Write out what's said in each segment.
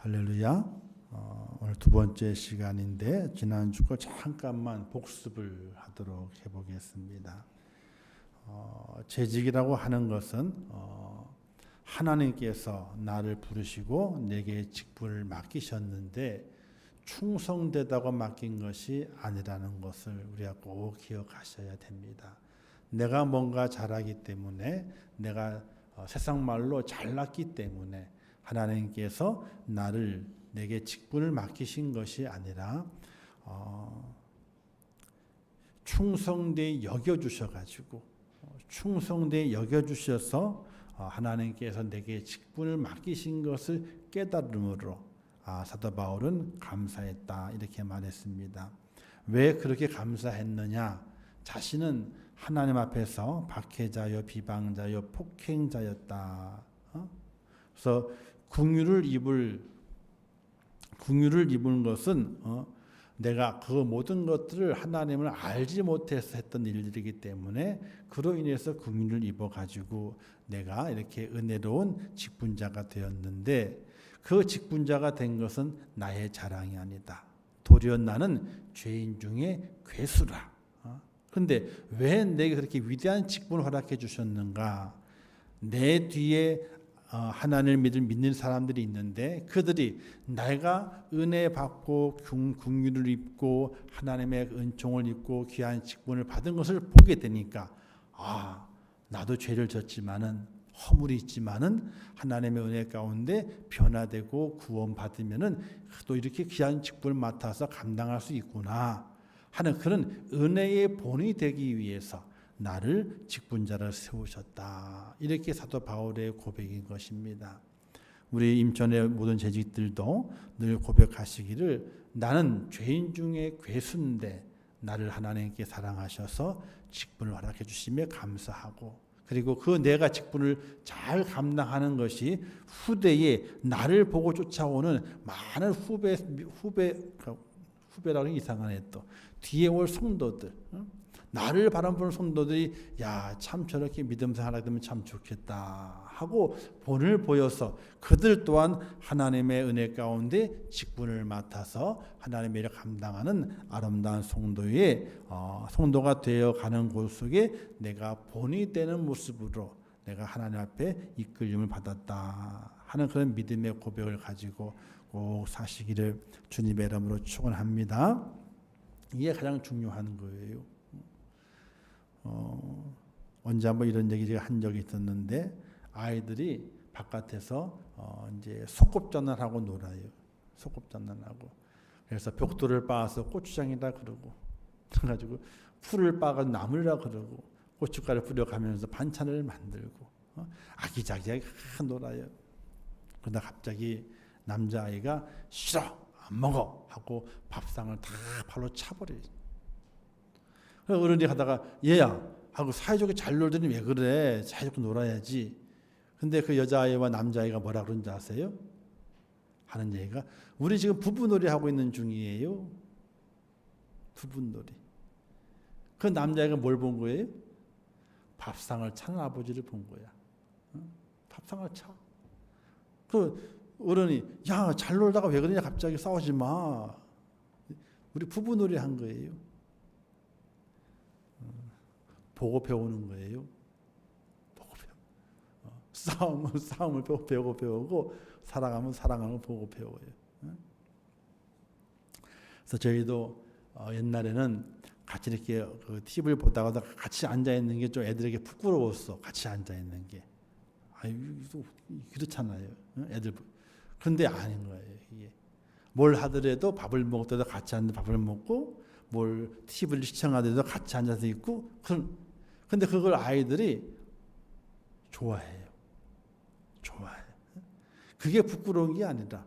할렐루야. 오늘 두 번째 시간인데 지난주 거 잠깐만 복습을 하도록 해보겠습니다. 재직이라고 하는 것은 하나님께서 나를 부르시고 내게 직분을 맡기셨는데 충성되다고 맡긴 것이 아니라는 것을 우리가 꼭 기억하셔야 됩니다. 내가 뭔가 잘하기 때문에 내가 세상 말로 잘났기 때문에 하나님께서 내게 직분을 맡기신 것이 아니라 충성되이 여겨주셔가지고 충성되이 여겨주셔서 하나님께서 내게 직분을 맡기신 것을 깨달음으로 사도 바울은 감사했다 이렇게 말했습니다. 왜 그렇게 감사했느냐? 자신은 하나님 앞에서 박해자요 비방자요 폭행자였다. 그래서 궁유를 입은 것은 내가 그 모든 것들을 하나님을 알지 못해서 했던 일들이기 때문에 그로 인해서 궁유를 입어가지고 내가 이렇게 은혜로운 직분자가 되었는데 그 직분자가 된 것은 나의 자랑이 아니다. 도리어 나는 죄인 중에 괴수라. 그런데 왜 내게 그렇게 위대한 직분을 허락해 주셨는가? 내 뒤에 하나님을 믿는 사람들이 있는데 그들이 내가 은혜 받고 긍휼을 입고 하나님의 은총을 입고 귀한 직분을 받은 것을 보게 되니까 나도 죄를 졌지만은 허물이 있지만은 하나님의 은혜 가운데 변화되고 구원받으면은 또 이렇게 귀한 직분을 맡아서 감당할 수 있구나 하는 그런 은혜의 본이 되기 위해서 나를 직분자를 세우셨다. 이렇게 사도 바울의 고백인 것입니다. 우리 임천의 모든 재직들도 늘 고백하시기를 나는 죄인 중에 괴수인데 나를 하나님께 사랑하셔서 직분을 허락해 주시며 감사하고 그리고 그 내가 직분을 잘 감당하는 것이 후대에 나를 보고 쫓아오는 많은 후배라고 이상하네 또 뒤에 올 성도들 나를 바라보는 성도들이 참 저렇게 믿음생활 하게 되면 참 좋겠다 하고 본을 보여서 그들 또한 하나님의 은혜 가운데 직분을 맡아서 하나님의 일을 감당하는 아름다운 성도가 되어가는 곳 속에 내가 본이 되는 모습으로 내가 하나님 앞에 이끌림을 받았다 하는 그런 믿음의 고백을 가지고 꼭 사시기를 주님의 이름으로 축원합니다. 이게 가장 중요한 거예요. 언제 한번 이런 얘기 제가 한 적이 있었는데 아이들이 바깥에서 이제 소꿉전환하고 놀아요. 소꿉전환하고 그래서 벽돌을 빻아서 고추장이라 그러고 그래가지고 풀을 빻아 나물이라 그러고 고춧가루 뿌려가면서 반찬을 만들고 아기자기하게 놀아요. 그러다 갑자기 남자아이가 싫어 안 먹어 하고 밥상을 다 발로 차버려요. 어른이 하다가 얘야 하고 사이좋게 잘 놀더니 왜 그래 사이좋게 놀아야지. 근데 그 여자아이와 남자아이가 뭐라 그런지 아세요? 하는 얘기가 우리 지금 부부놀이 하고 있는 중이에요. 부부놀이. 그 남자아이가 뭘 본 거예요? 밥상을 차는 아버지를 본 거야. 밥상을 차. 그 어른이 야 잘 놀다가 왜 그러냐 갑자기 싸우지 마. 우리 부부놀이 한 거예요. 보고 배우는 거예요. 보고 배워. 싸움을 배우고 사랑하면 사랑하는 거 보고 배워요. 그래서 저희도 옛날에는 같이 이렇게 그 TV를 보다가 같이 앉아 있는 게 좀 애들에게 부끄러웠어. 같이 앉아 있는 게. 그렇잖아요. 애들. 그런데 아닌 거예요. 이게 뭘 하더라도 밥을 먹을 때도 같이 앉아 밥을 먹고 뭘 TV를 시청하더라도 같이 앉아서 있고 근데 그걸 아이들이 좋아해요. 그게 부끄러운 게 아니라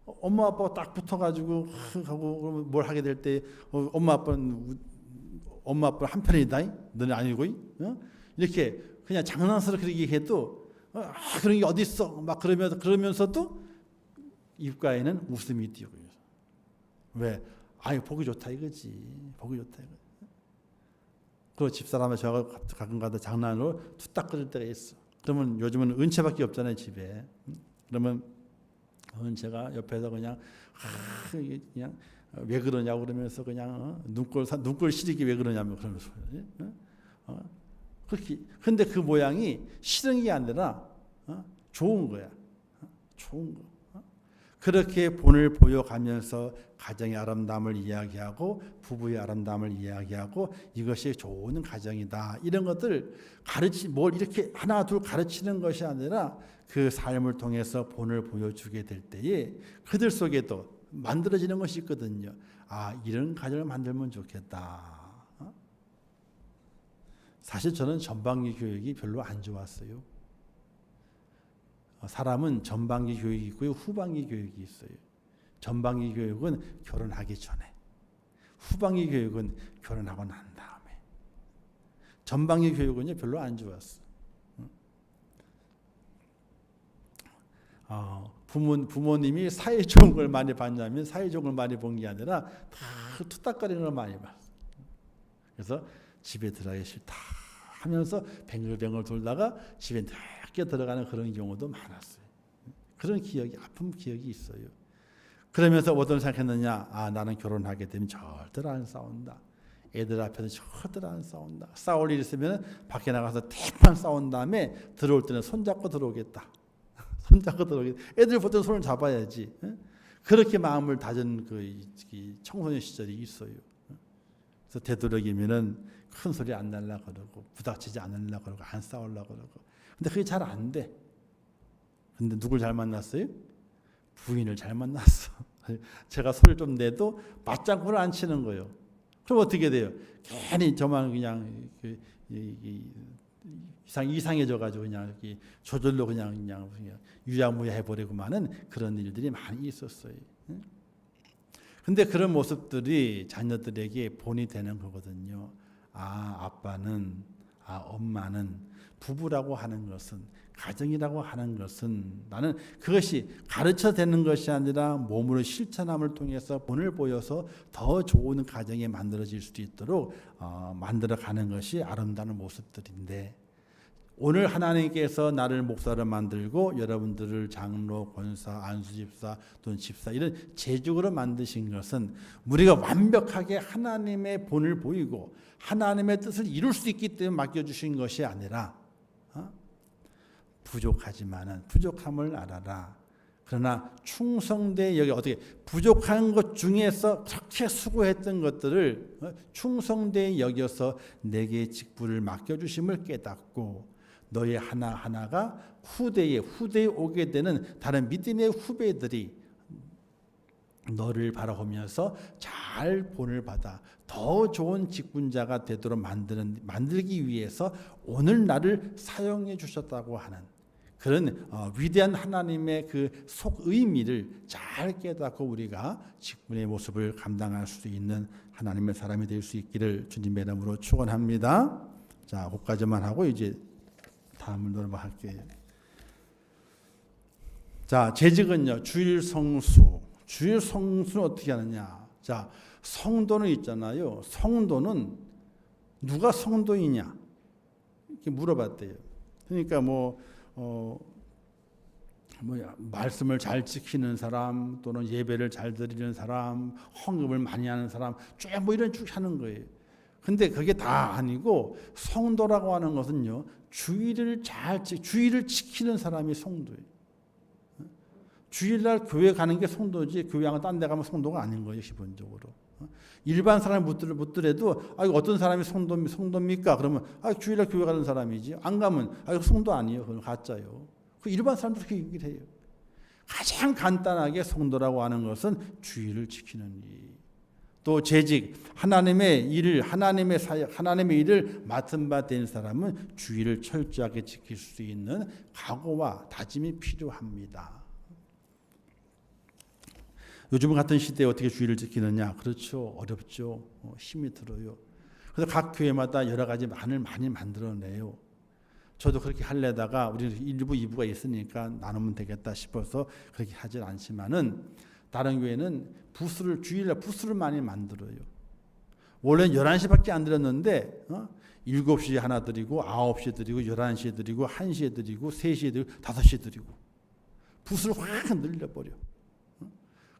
엄마 아빠가 딱 붙어가지고 하고 뭘 하게 될 때 엄마 아빠는 한편이다. 너는 아니고 이렇게 그냥 장난스럽게 얘기해도 그런 게 어디 있어? 막 그러면서도 입가에는 웃음이 띄고 왜? 보기 좋다 이거지. 보기 좋다 이거. 그 집사람이 저하고 가끔가다 장난으로 투닥거릴 때가 있어. 그러면 요즘은 은채밖에 없잖아요 집에. 그러면 제가 옆에서 그냥 그냥 왜 그러냐고 그러면서 그냥 눈꼴 시리기 왜 그러냐면 그러면서 그렇게. 근데 그 모양이 싫은 게 아니라 좋은 거야. 좋은 거. 그렇게 본을 보여가면서 가정의 아름다움을 이야기하고 부부의 아름다움을 이야기하고 이것이 좋은 가정이다. 이런 것들 뭘 이렇게 하나 둘 가르치는 것이 아니라 그 삶을 통해서 본을 보여주게 될 때에 그들 속에도 만들어지는 것이 있거든요. 이런 가정을 만들면 좋겠다. 사실 저는 전반기 교육이 별로 안 좋았어요. 사람은 전반기 교육이 있고요, 후반기 교육이 있어요. 전반기 교육은 결혼하기 전에, 후반기 교육은 결혼하고 난 다음에. 전반기 교육은요 별로 안 좋았어. 부모님이 사회 좋은 걸 많이 봤냐면 사회 좋은 걸 많이 본 게 아니라 다 투닥거리는 걸 많이 봤어. 그래서 집에 들어가기 싫다 하면서 뱅글뱅글 돌다가 집에 늦게 들어가는 그런 경우도 많았어요. 그런 기억이, 아픈 기억이 있어요. 그러면서 어떤 생각했느냐? 나는 결혼하게 되면 절대로 안 싸운다. 애들 앞에서 절대로 안 싸운다. 싸울 일 있으면 밖에 나가서 대판 싸운 다음에 들어올 때는 손잡고 들어오겠다. 손잡고 들어오겠다. 애들 볼 때는 손을 잡아야지. 그렇게 마음을 다진 그 청소년 시절이 있어요. 그래서 되도록이면은 큰 소리 안 날라 그러고 부닥치지 않으려 그러고 안 싸우려 그러고. 근데 그게 잘 안 돼. 근데 누굴 잘 만났어요? 부인을 잘 만났어. 제가 소리를 좀 내도 맞장구를 안 치는 거예요. 그럼 어떻게 돼요? 괜히 저만 그냥 이상해져가지고 그냥 저절로 그냥 유야무야 해버리고만은 그런 일들이 많이 있었어요. 근데 그런 모습들이 자녀들에게 본이 되는 거거든요. 아빠는, 엄마는, 부부라고 하는 것은, 가정이라고 하는 것은 나는 그것이 가르쳐되는 것이 아니라 몸으로 실천함을 통해서 본을 보여서 더 좋은 가정이 만들어질 수 있도록 만들어가는 것이 아름다운 모습들인데, 오늘 하나님께서 나를 목사로 만들고 여러분들을 장로, 권사, 안수집사 또는 집사 이런 재직으로 만드신 것은 우리가 완벽하게 하나님의 본을 보이고 하나님의 뜻을 이룰 수 있기 때문에 맡겨주신 것이 아니라 부족하지만은 부족함을 알아라. 그러나 충성되 여기 어떻게 부족한 것 중에서 그렇게 수고했던 것들을 충성되 여겨서 내게 직분을 맡겨주심을 깨닫고 너의 하나하나가 후대에 오게 되는 다른 믿음의 후배들이 너를 바라보면서 잘 본을 받아 더 좋은 직분자가 되도록 만들기 위해서 오늘 나를 사용해 주셨다고 하는 그런 위대한 하나님의 그 속의미를 잘 깨닫고 우리가 직분의 모습을 감당할 수 있는 하나님의 사람이 될 수 있기를 주님의 이름으로 축원합니다. 자, 거기까지만 하고 이제 다음을 넘어갈게요. 자, 재직은요. 주일 성수. 주일 성수는 어떻게 하느냐? 자, 성도는 있잖아요. 성도는 누가 성도이냐? 이렇게 물어봤대요. 그러니까 말씀을 잘 지키는 사람 또는 예배를 잘 드리는 사람, 헌금을 많이 하는 사람, 쭉 이런 쭉 하는 거예요. 근데 그게 다 아니고 성도라고 하는 것은요. 주일을 지키는 사람이 성도예요. 주일날 교회 가는 게 성도지 교회 안 딴 데 가면 성도가 아닌 거예요. 기본적으로. 일반 사람이 묻더라도 어떤 사람이 성도입니까? 그러면 주일날 교회 가는 사람이지. 안 가면 성도 아니에요. 그건 가짜요. 그 일반 사람도 그렇게 얘기를 해요. 가장 간단하게 성도라고 하는 것은 주일을 지키는 일. 또 재직, 하나님의 일을 맡은 바 된 사람은 주일을 철저하게 지킬 수 있는 각오와 다짐이 필요합니다. 요즘 같은 시대에 어떻게 주일을 지키느냐? 그렇죠. 어렵죠. 힘이 들어요. 그래서 각 교회마다 여러 가지 많이 만들어내요. 저도 그렇게 하려다가 우리 1부, 2부가 있으니까 나누면 되겠다 싶어서 그렇게 하질 않지만은 다른 교회는 주일날 부스를 많이 만들어요. 원래는 11시밖에 안 드렸는데 7시에 하나 드리고 9시에 드리고 11시에 드리고 1시에 드리고 3시에 드리고 5시에 드리고 붓을 확 늘려버려.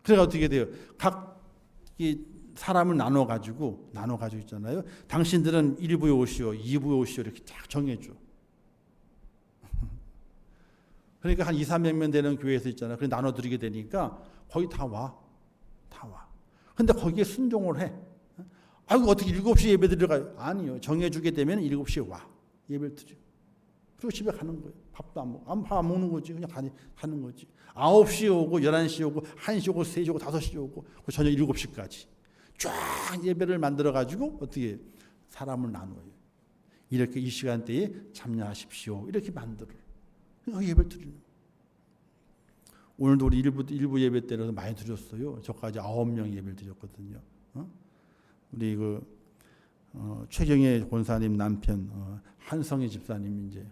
그래가 어떻게 돼요? 각 이 사람을 나눠 가지고 있잖아요. 당신들은 1부에 오시오, 2부에 오시오 이렇게 딱 정해줘. 그러니까 한 2, 300명 되는 교회에서 있잖아요. 그래 나눠드리게 되니까 거의 다 와. 근데 거기에 순종을 해. 아이고 어떻게 7시에 예배 드리러 가요? 아니요. 정해주게 되면 7시에 와. 예배를 드려. 그리고 집에 가는 거예요. 밥도 안 먹고. 밥 안 먹는 거지. 그냥 가는 거지. 9시에 오고 11시에 오고 1시 오고 3시 오고 5시에 오고 저녁 7시까지. 쫙 예배를 만들어가지고 어떻게 사람을 나눠요. 이렇게 이 시간대에 참여하십시오. 이렇게 만들어. 예배를 드리는 거예요. 오늘도 우리 일부 예배 때라서 많이 드렸어요. 저까지 9명 예배를 드렸거든요. 우리 최경혜 권사님 남편 한성희 집사님 이제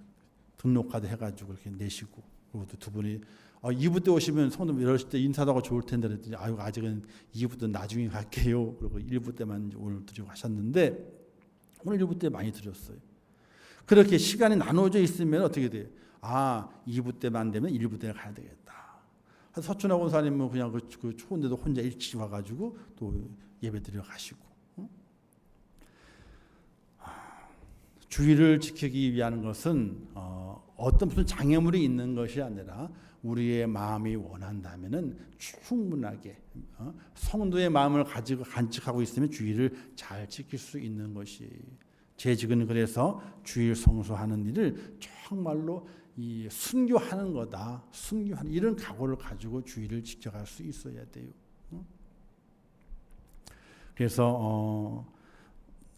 등록카드 해가지고 이렇게 내시고 그리고 또 두 분이 2부 때 오시면 성도 이러실 때 인사도 하고 좋을 텐데 그랬더니 아직은 2부 때 나중에 갈게요. 그리고 1부 때만 오늘 드리고 하셨는데 오늘 1부 때 많이 드렸어요. 그렇게 시간이 나눠져 있으면 어떻게 돼요? 2부 때만 되면 1부 때 가야 되겠다. 서춘하 권사님은 그냥 그 추운데도 혼자 일찍 와가지고 또 예배 드려 가시고. 주의를 지키기 위한 것은 어떤 무슨 장애물이 있는 것이 아니라 우리의 마음이 원한다면은 충분하게 성도의 마음을 가지고 간직하고 있으면 주의를 잘 지킬 수 있는 것이 재직은 그래서 주일 성수하는 일을 정말로 이 순교하는 거다. 순교하는 이런 각오를 가지고 주일을 지켜갈 수 있어야 돼요. 그래서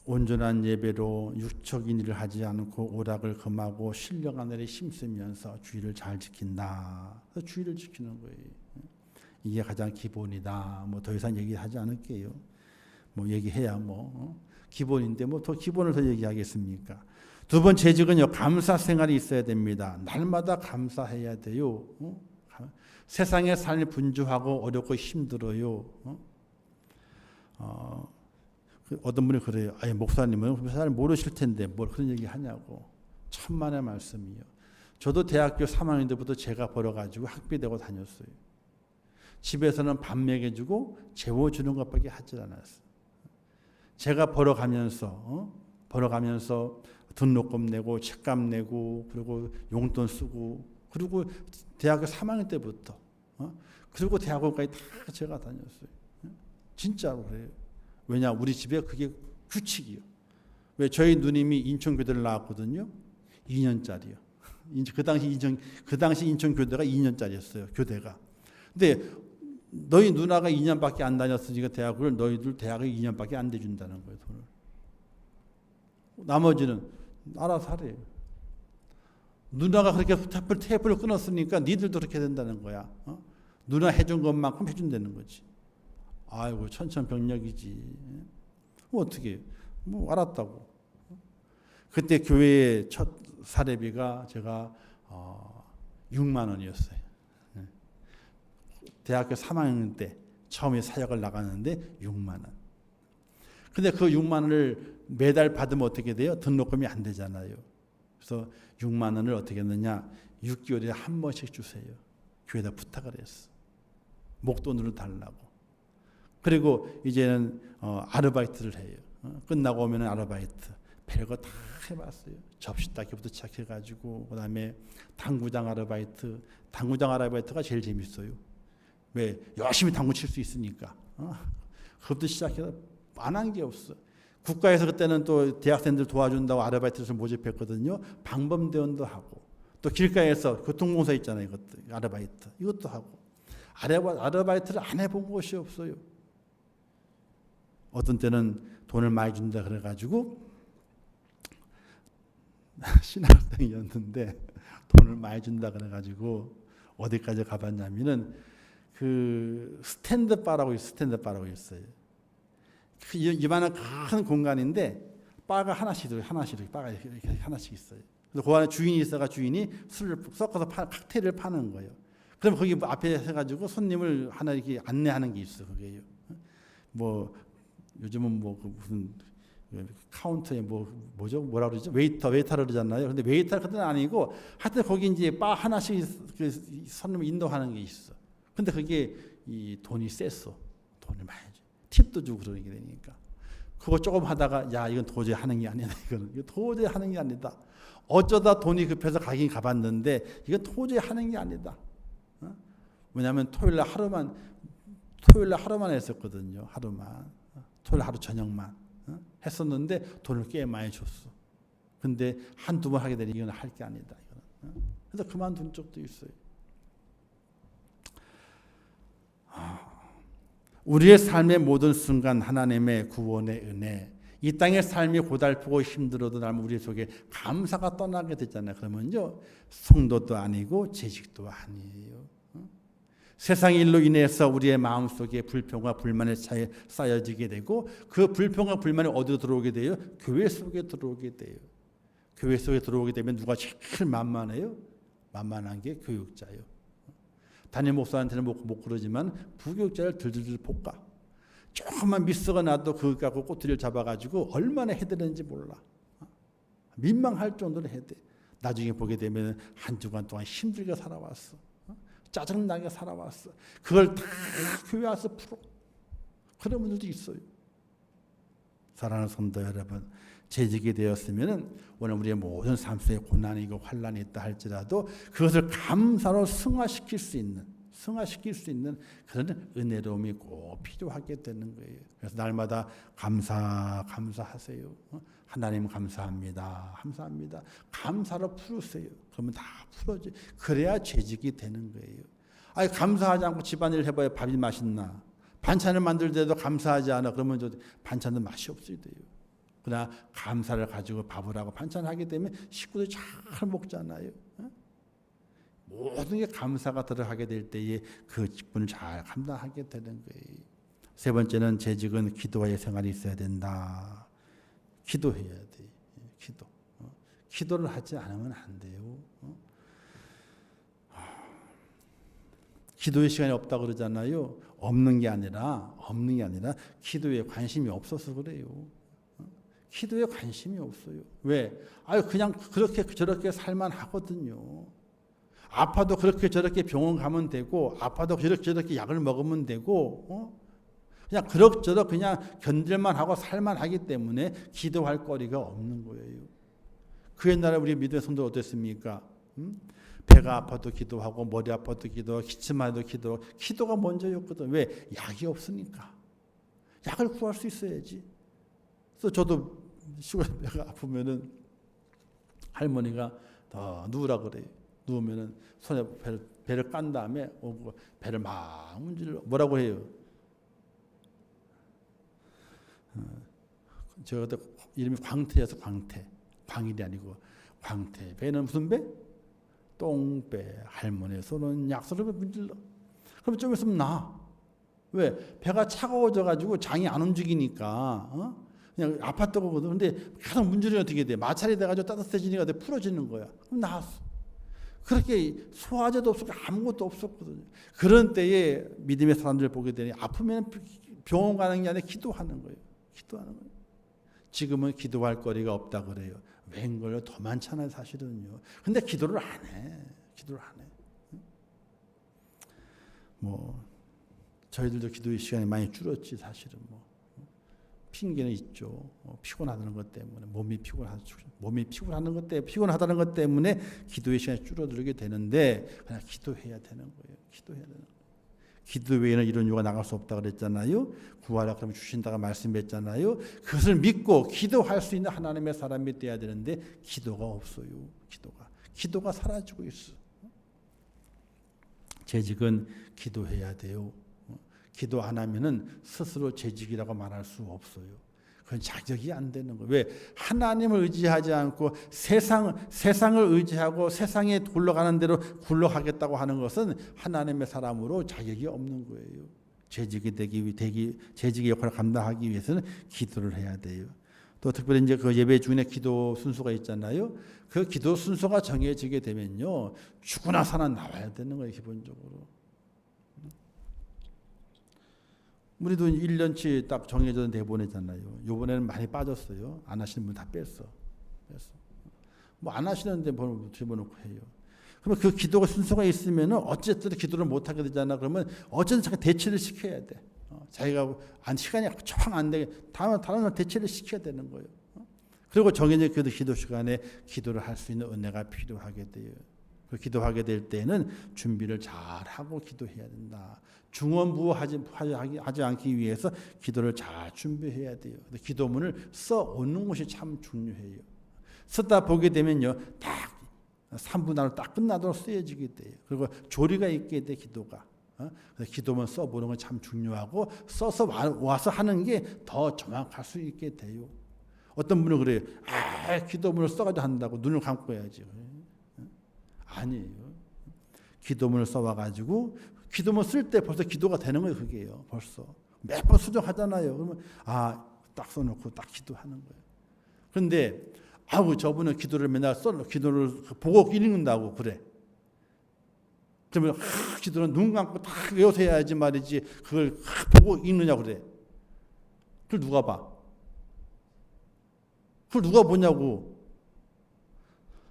온전한 예배로 육적인 일을 하지 않고 오락을 금하고 신령 하늘에 힘쓰면서 주일을 잘 지킨다. 그래서 주일을 지키는 거예요. 이게 가장 기본이다. 뭐 더 이상 얘기하지 않을게요. 뭐 얘기해야 기본인데 더 기본을 더 얘기하겠습니까? 두 번째 재직은요, 감사 생활이 있어야 됩니다. 날마다 감사해야 돼요. 세상의 삶이 분주하고 어렵고 힘들어요. 어떤 분이 그래요. 목사님은 잘 모르실 텐데 뭘 그런 얘기 하냐고. 천만의 말씀이요. 저도 대학교 3학년 때부터 제가 벌어가지고 학비되고 다녔어요. 집에서는 밥 먹여주고 재워주는 것밖에 하지 않았어요. 제가 벌어가면서 등록금 내고 책값 내고 그리고 용돈 쓰고 그리고 대학교 3학년 때부터 그리고 대학원까지 다 제가 다녔어요. 진짜로 그래요. 왜냐 우리 집에 그게 규칙이요. 왜 저희 누님이 인천교대를 나왔거든요. 2년짜리요. 그 당시 인천교대가 2년짜리였어요. 교대가. 근데 너희 누나가 2년밖에 안 다녔으니까 대학을 너희들 대학을 2년밖에 안 대준다는 거예요. 돈을. 나머지는 알아서 하래요. 누나가 그렇게 테이프를 끊었으니까 니들도 그렇게 된다는 거야. 누나 해준 것만큼 해준다는 거지. 아이고 천천병력이지. 어떻게 알았다고. 그때 교회의 첫 사례비가 제가 6만 원이었어요. 대학교 3학년 때 처음에 사역을 나갔는데 6만 원. 근데 그 6만 원을 매달 받으면 어떻게 돼요? 등록금이 안 되잖아요. 그래서 6만 원을 어떻게 했느냐? 6개월에 한 번씩 주세요. 교회에다 부탁을 했어. 목돈으로 달라고. 그리고 이제는 아르바이트를 해요. 끝나고 오면 아르바이트. 별거 다 해봤어요. 접시 닦기부터 시작해가지고 그다음에 당구장 아르바이트가 제일 재밌어요. 왜? 열심히 당구 칠 수 있으니까. 그것도 시작해서 안 한 게 없어. 국가에서 그때는 또 대학생들 도와준다고 아르바이트를 모집했거든요. 방범대원도 하고 또 길가에서 교통공사 있잖아요. 이것도 아르바이트 이것도 하고 아르바이트를 안 해본 곳이 없어요. 어떤 때는 돈을 많이 준다 그래가지고 신학생이었는데 돈을 많이 준다 그래가지고 어디까지 가봤냐면은 그 스탠드바라고 있어요. 이만한 큰 공간인데 바가 하나씩 바가 이렇게 하나씩 있어요. 그래서 그 안에 주인이 있어가 주인이 술을 섞어서 칵테일을 파는 거예요. 그럼 거기 앞에 해가지고 손님을 하나 이렇게 안내하는 게 있어. 그게요. 요즘은 무슨 카운터에 뭐라 그러죠? 웨이터를 그러잖아요. 근데 웨이터는 아니고 하여튼 거기 이제 바 하나씩 그 손님 인도하는 게 있어. 근데 그게 이 돈이 셌어. 돈을 많이 줘. 팁도 주고 그러게 되니까. 그거 조금 하다가 야 이건 도저히 하는 게 아니다. 이건 도저히 하는 게 아니다. 어쩌다 돈이 급해서 가긴 가봤는데 이건 도저히 하는 게 아니다. 왜냐하면 토요일 날 하루만 했었거든요. 토요일 하루 저녁만 했었는데 돈을 꽤 많이 줬어. 근데 한두 번 하게 되니 이건 할 게 아니다. 그래서 그만둔 적도 있어요. 우리의 삶의 모든 순간 하나님의 구원의 은혜, 이 땅의 삶이 고달프고 힘들어도 우리 속에 감사가 떠나게 되잖아요. 그러면요 성도도 아니고 재직도 아니에요. 세상 일로 인해서 우리의 마음속에 불평과 불만이 쌓여지게 되고 그 불평과 불만이 어디로 들어오게 돼요? 교회 속에 들어오게 돼요. 교회 속에 들어오게 되면 누가 제일 만만해요? 만만한 게 교육자예요. 담임 목사한테는 못 그러지만 부교육자를 들들들 볶아. 조금만 미스가 나도 그거 갖고 꼬투리를 잡아가지고 얼마나 해드는지 몰라. 민망할 정도로 해대. 나중에 보게 되면 한 주간 동안 힘들게 살아왔어. 짜증나게 살아왔어. 그걸 다 교회 와서 풀어. 그런 분들도 있어요. 사랑하는 성도 여러분, 재직이 되었으면 오늘 우리의 모든 삶 속에 고난이고 환난이 있다 할지라도 그것을 감사로 승화시킬 수 있는 그런 은혜로움이 꼭 필요하게 되는 거예요. 그래서 날마다 감사하세요. 하나님 감사합니다. 감사로 풀으세요. 그러면 다 풀어져. 그래야 재직이 되는 거예요. 아니 감사하지 않고 집안일 해봐야 밥이 맛있나? 반찬을 만들 때도 감사하지 않아. 그러면 저 반찬은 맛이 없어야 돼요. 그러나 감사를 가지고 밥을 하고 반찬하게 되면 식구들이 잘 먹잖아요. 모든 게 감사가 들어가게 될 때에 그 직분을 잘 감당하게 되는 거예요. 세 번째는 재직은 기도와의 생활이 있어야 된다. 기도해야 돼. 기도를 하지 않으면 안 돼요. 기도의 시간이 없다고 그러잖아요. 없는 게 아니라 기도에 관심이 없어서 그래요. 기도에 관심이 없어요. 왜? 그냥 그렇게 저렇게 살만 하거든요. 아파도 그렇게 저렇게 병원 가면 되고, 아파도 그렇게 저렇게 약을 먹으면 되고, 그냥 그럭저럭 그냥 견딜만 하고 살만 하기 때문에 기도할 거리가 없는 거예요. 그 옛날에 우리 믿음의 성도 어땠습니까? 배가 아파도 기도하고 머리 아파도 기도하고 기침만 해도 기도가 먼저였거든. 왜? 약이 없으니까. 약을 구할 수 있어야지. 그래서 저도 시골에 배가 아프면은 할머니가 더 누우라 그래요. 누우면은 손에 배를 깐 다음에 배를 막 문질러 뭐라고 해요? 저 그때 이름이 광태여서 광일이 아니고 광태. 배는 무슨 배? 똥배. 할머니 손은 약손을 문질러. 그럼 좀 있으면 나. 왜? 배가 차가워져 가지고 장이 안 움직이니까 그냥 아팠다고 거든. 근데 계속 문지르면 어떻게 돼? 마찰이 돼가지고 따뜻해지니까 풀어지는 거야. 그럼 나았어. 그렇게 소화제도 없었고 아무것도 없었거든요. 그런 때에 믿음의 사람들을 보게 되니 아프면 병원 가는 게 아니라 기도하는 거예요. 지금은 기도할 거리가 없다 그래요. 웬걸요? 더 많잖아요, 사실은요. 근데 기도를 안 해. 저희들도 기도의 시간이 많이 줄었지 사실은 핑계는 있죠. 피곤하다는 것 때문에 몸이 피곤하다는 것 때문에 기도의 시간이 줄어들게 되는데 그냥 기도해야 되는 거예요. 기도 외에는 이런 이유가 나갈 수 없다 그랬잖아요. 구하라 그러면 주신다가 말씀했잖아요. 그것을 믿고 기도할 수 있는 하나님의 사람이 돼야 되는데 기도가 없어요. 기도가 사라지고 있어. 재직은 기도해야 돼요. 기도 안 하면은 스스로 재직이라고 말할 수 없어요. 그건 자격이 안 되는 거예요. 왜? 하나님을 의지하지 않고 세상을 의지하고 세상에 굴러가는 대로 굴러가겠다고 하는 것은 하나님의 사람으로 자격이 없는 거예요. 재직의 역할을 감당하기 위해서는 기도를 해야 돼요. 또 특별히 이제 그 예배 중에 기도 순서가 있잖아요. 그 기도 순서가 정해지게 되면요, 죽으나 사나 나와야 되는 거예요, 기본적으로. 우리도 1년치 딱 정해져 내보내잖아요. 요번에는 많이 빠졌어요. 안 하시는 분 다 뺐어. 뭐 안 하시는데 집어넣고 해요. 그러면 그 기도가 순서가 있으면은 어쨌든 기도를 못 하게 되잖아. 그러면 어쨌든 자기 대체를 시켜야 돼. 자기가 시간이 청 안 되게 다른 걸 대체를 시켜야 되는 거예요. 그리고 정해진 그 기도 시간에 기도를 할 수 있는 은혜가 필요하게 돼요. 그 기도하게 될 때는 준비를 잘 하고 기도해야 된다. 중언부언하지 않기 위해서 기도를 잘 준비해야 돼요. 기도문을 써 오는 것이 참 중요해요. 쓰다 보게 되면요, 딱 3분 안으로 딱 끝나도록 쓰여지게 돼요. 그리고 조리가 있게 돼 기도가. 그래서 기도문 써보는 건 참 중요하고 써서 와서 하는 게 더 정확할 수 있게 돼요. 어떤 분은 그래요. 기도문을 써가지고 한다고 눈을 감고 해야지. 아니에요. 기도문을 써와가지고 기도문 쓸 때 벌써 기도가 되는 거예요. 그게요. 벌써 몇 번 수정하잖아요. 그러면 딱 써놓고 딱 기도하는 거예요. 그런데 저분은 기도를 맨날 기도를 보고 읽는다고 그래. 그러면 기도는 눈 감고 딱 외워서 해야지 말이지. 그걸 보고 읽느냐고 그래. 그걸 누가 봐? 그걸 누가 보냐고.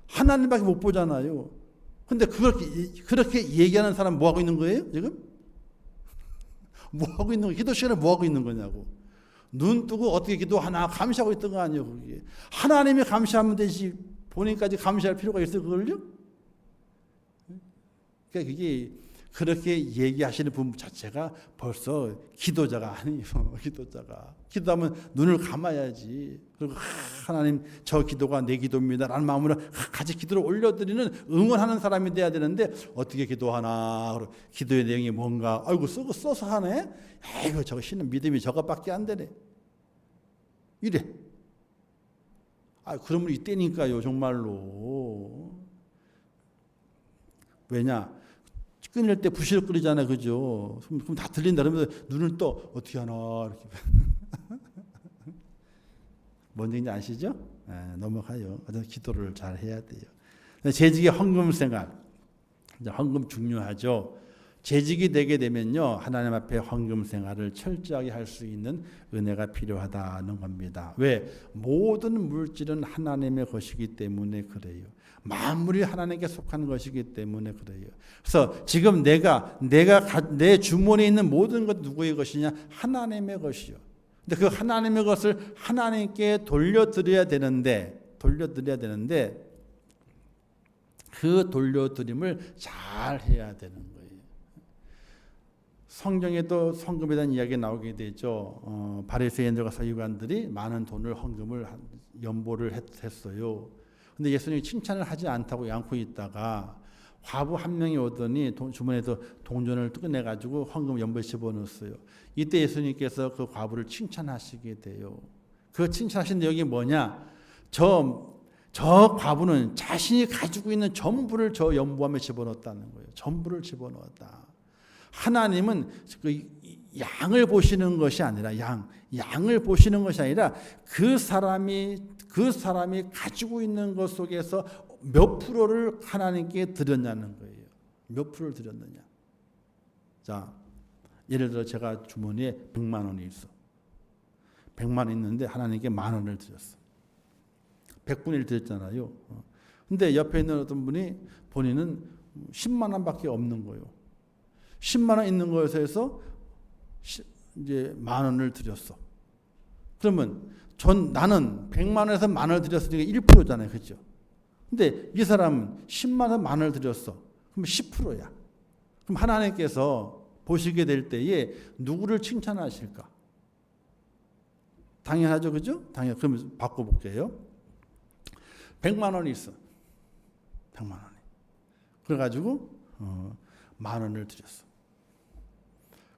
하나님밖에 못 보잖아요. 근데 그렇게 얘기하는 사람 뭐 하고 있는 거예요? 지금? 뭐 하고 있는 거예요? 기도 시간에 뭐 하고 있는 거냐고. 눈 뜨고 어떻게 기도하나 감시하고 있던 거 아니에요. 그게. 하나님이 감시하면 되지 본인까지 감시할 필요가 있어요. 그걸요? 그러니까 그게 그렇게 얘기하시는 분 자체가 벌써 기도자가 아니에요. 기도자가. 기도하면 눈을 감아야지. 그리고 하나님 저 기도가 내 기도입니다 라는 마음으로 같이 기도를 올려드리는 응원하는 사람이 돼야 되는데 어떻게 기도하나. 기도의 내용이 뭔가 써서 하네. 저거 신은 믿음이 저것밖에 안 되네. 이래. 그러면 이때니까요. 정말로. 왜냐. 끊을 때 부시럭 끓이잖아요. 그죠? 그럼 다 들린다. 그러면서 눈을 떠 어떻게 하나. 이렇게. 뭔 얘기인지 아시죠? 넘어가요. 그래서 기도를 잘 해야 돼요. 재직의 헌금 생활. 헌금 중요하죠. 재직이 되게 되면요. 하나님 앞에 헌금 생활을 철저하게 할 수 있는 은혜가 필요하다는 겁니다. 왜? 모든 물질은 하나님의 것이기 때문에 그래요. 만물이 하나님께 속한 것이기 때문에 그래요. 그래서 지금 내 주머니에 있는 모든 것 누구의 것이냐? 하나님의 것이요. 근데 그 하나님의 것을 하나님께 돌려드려야 되는데 그 돌려드림을 잘 해야 되는 거예요. 성경에도 헌금에 대한 이야기가 나오게 되죠. 바리새인들과 서기관들이 많은 돈을 헌금을 연보를 했어요. 근데 예수님이 칭찬을 하지 않고 있다가 과부 한 명이 오더니 주머니에서 동전을 꺼내가지고 헌금 연보에 집어넣었어요. 이때 예수님께서 그 과부를 칭찬하시게 돼요. 그 칭찬하신 내용이 뭐냐? 저 과부는 자신이 가지고 있는 전부를 저 연보함에 집어넣었다는 거예요. 전부를 집어넣었다. 하나님은 그 양을 보시는 것이 아니라 양을 보시는 것이 아니라 그 사람이 가지고 있는 것 속에서 몇 프로를 하나님께 드렸냐는 거예요. 몇 프로를 드렸느냐. 자, 예를 들어 제가 주머니에 100만 원이 있어. 100만 원 있는데 하나님께 10,000원을 드렸어. 100분의 1 드렸잖아요. 근데 옆에 있는 어떤 분이 본인은 10만 원밖에 없는 거예요. 10만 원 있는 것에서 이제 10,000원을 드렸어. 그러면 나는 100만 원에서 10,000원을 드렸으니까 1%잖아요. 그렇죠? 근데 이 사람은 10만 원 10,000원을 드렸어. 그럼 10%야. 그럼 하나님께서 보시게 될 때에 누구를 칭찬하실까? 당연하죠. 그죠? 그럼 바꿔볼게요. 100만 원이 있어. 100만 원이. 그래가지고 10,000원을 드렸어.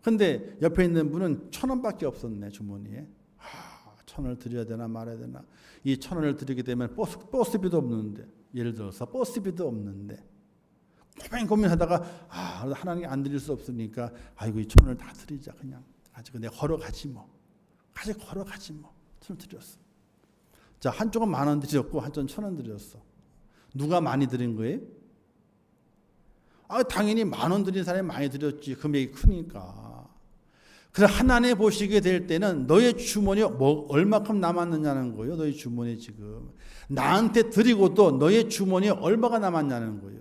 근데 옆에 있는 분은 1,000원밖에 없었네. 주머니에. 1,000원을 드려야 되나 말아야 되나. 이 1,000원을 드리게 되면 버스비도 없는데, 예를 들어서 버스비도 없는데 고민하다가 하나님께 안 드릴 수 없으니까 이 1,000원을 다 드리자. 그냥 가지고 내가 걸어가지 뭐. 1,000원 드렸어. 자, 한쪽은 10,000원 드렸고 한쪽은 1,000원 드렸어. 누가 많이 드린 거예요? 당연히 10,000원 드린 사람이 많이 드렸지. 금액이 크니까. 그래 하나님 보시게 될 때는 너의 주머니에 뭐 얼마큼 남았느냐는 거예요. 너의 주머니에 지금 나한테 드리고도 너의 주머니에 얼마가 남았냐는 거예요.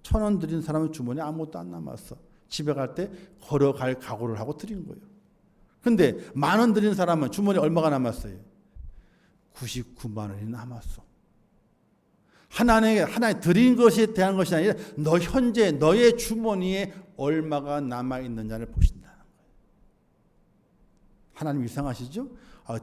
1,000원 드린 사람은 주머니에 아무것도 안 남았어. 집에 갈 때 걸어갈 각오를 하고 드린 거예요. 근데 10,000원 드린 사람은 주머니에 얼마가 남았어요? 99만 원이 남았어. 하나님 드린 것에 대한 것이 아니라 너 현재 너의 주머니에 얼마가 남아 있느냐를 보신다는 거예요. 하나님 이상하시죠?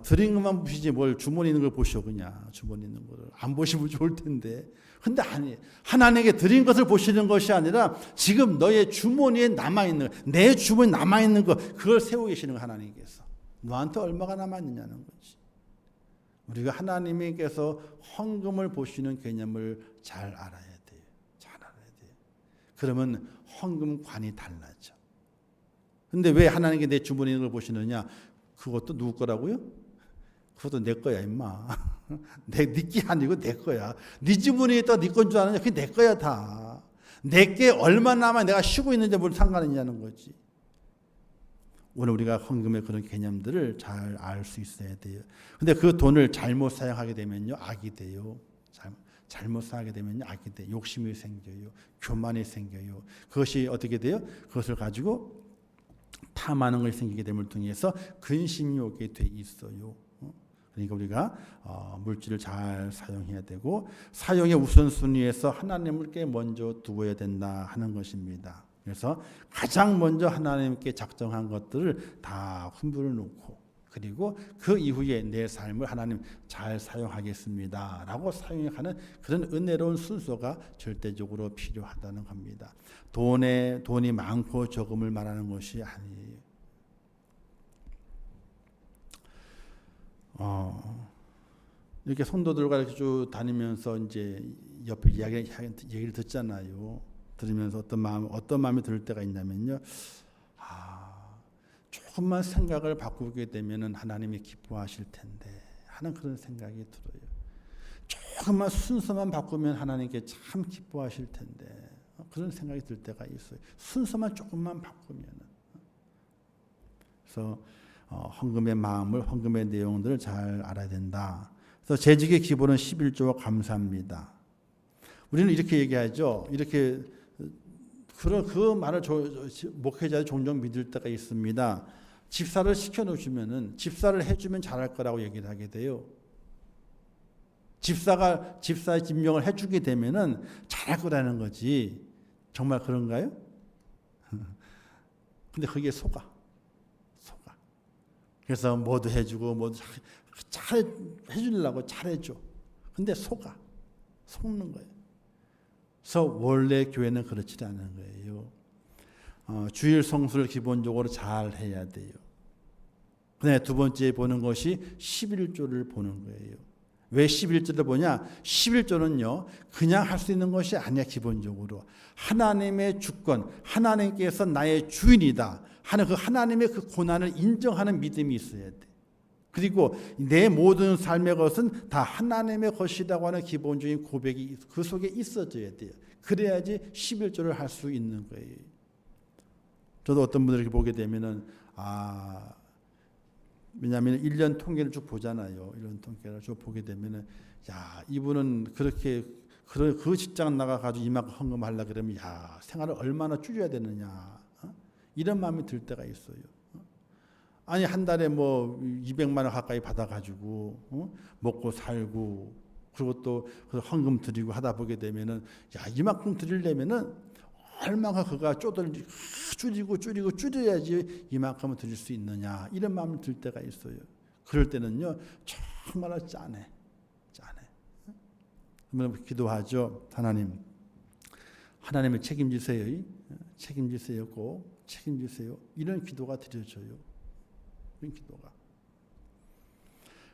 드린 것만 보시지 뭘 주머니 있는 걸 보셔 그냥 주머니 있는 거를 안 보시면 좋을 텐데. 근데 아니 하나님에게 드린 것을 보시는 것이 아니라 지금 너의 주머니에 남아 있는 내 주머니에 남아 있는 것 그걸 세우고 계시는 거 하나님께서 너한테 얼마가 남아 있느냐는 거지. 우리가 하나님께서 헌금을 보시는 개념을 잘 알아야 돼요. 잘 알아야 돼요. 그러면 헌금관이 달라져. 근데 왜 하나님께 내 주머니에 있는 걸 보시느냐? 그것도 누구 거라고요? 그것도 내 거야 임마. 네게 아니고 내 거야. 네 주머니에 있다 네 건 줄 아느냐? 그게 내 거야 다. 내게 얼마 남아 내가 쉬고 있는지 뭘 상관이냐는 거지. 오늘 우리가 헌금의 그런 개념들을 잘 알 수 있어야 돼요. 근데 그 돈을 잘못 사용하게 되면요 악이 돼요. 잘못 사용하게 되면요 악이 돼요. 욕심이 생겨요. 교만이 생겨요. 그것이 어떻게 돼요? 그것을 가지고 탐하는 것이 생기게 됨을 통해서 근심이 오게 돼 있어요. 그러니까 우리가 물질을 잘 사용해야 되고 사용의 우선순위에서 하나님을 먼저 두어야 된다 하는 것입니다. 그래서 가장 먼저 하나님께 작정한 것들을 다 분별해 놓고 그리고 그 이후에 내 삶을 하나님 잘 사용하겠습니다 라고 사용하는 그런 은혜로운 순서가 절대적으로 필요하다는 겁니다. 돈이 많고 적음을 말하는 것이 아니에요. 이렇게 성도들과 이렇게 쭉 다니면서 이제 옆에 얘기를 듣잖아요. 들으면서 어떤 마음이 들 때가 있냐면요. 조금만 생각을 바꾸게 되면은 하나님이 기뻐하실 텐데 하는 그런 생각이 들어요. 조금만 순서만 바꾸면 하나님께 참 기뻐하실 텐데 그런 생각이 들 때가 있어요. 순서만 조금만 바꾸면은. 그래서 헌금의 마음을 헌금의 내용들을 잘 알아야 된다. 그래서 재직의 기본은 11조와 감사합니다. 우리는 이렇게 얘기하죠. 이렇게 그 말을 목회자들이 종종 믿을 때가 있습니다. 집사를 시켜놓으시면은 집사를 해주면 잘할 거라고 얘기를 하게 돼요. 집사의 임명을 해주게 되면은 잘할 거라는 거지. 정말 그런가요? 근데 그게 속아. 그래서 뭐도 해주고 뭐도 잘 해주려고 잘해줘. 근데 속는 거예요. 그래서 원래 교회는 그렇지 않은 거예요. 주일 성수를 기본적으로 잘 해야 돼요. 그다음에 두 번째 보는 것이 11조를 보는 거예요. 왜 11조를 보냐? 11조는요. 그냥 할 수 있는 것이 아니야. 기본적으로. 하나님의 주권, 하나님께서 나의 주인이다 하는 그 하나님의 그 고난을 인정하는 믿음이 있어야 돼. 그리고 내 모든 삶의 것은 다 하나님의 것이라고 하는 기본적인 고백이 그 속에 있어져야 돼요. 그래야지 11조를 할 수 있는 거예요. 저도 어떤 분들 이렇게 보게 되면은 왜냐하면 1년 통계를 쭉 보잖아요. 1년 통계를 쭉 보게 되면은 이분은 그렇게 그 직장 나가가지고 이만큼 헌금하려 그러면 생활을 얼마나 줄여야 되느냐 이런 마음이 들 때가 있어요. 아니 한 달에 뭐 200만 원 가까이 받아가지고 먹고 살고 그리고 또 헌금 드리고 하다 보게 되면은 이만큼 드리려면은 얼마가 그가 줄여야지 이만큼은 드릴 수 있느냐 이런 마음이 들 때가 있어요. 그럴 때는요 정말 짠해. 그러면 기도하죠. 하나님을 책임지세요. 꼭 책임지세요. 이런 기도가 드려져요. 이런 기도가.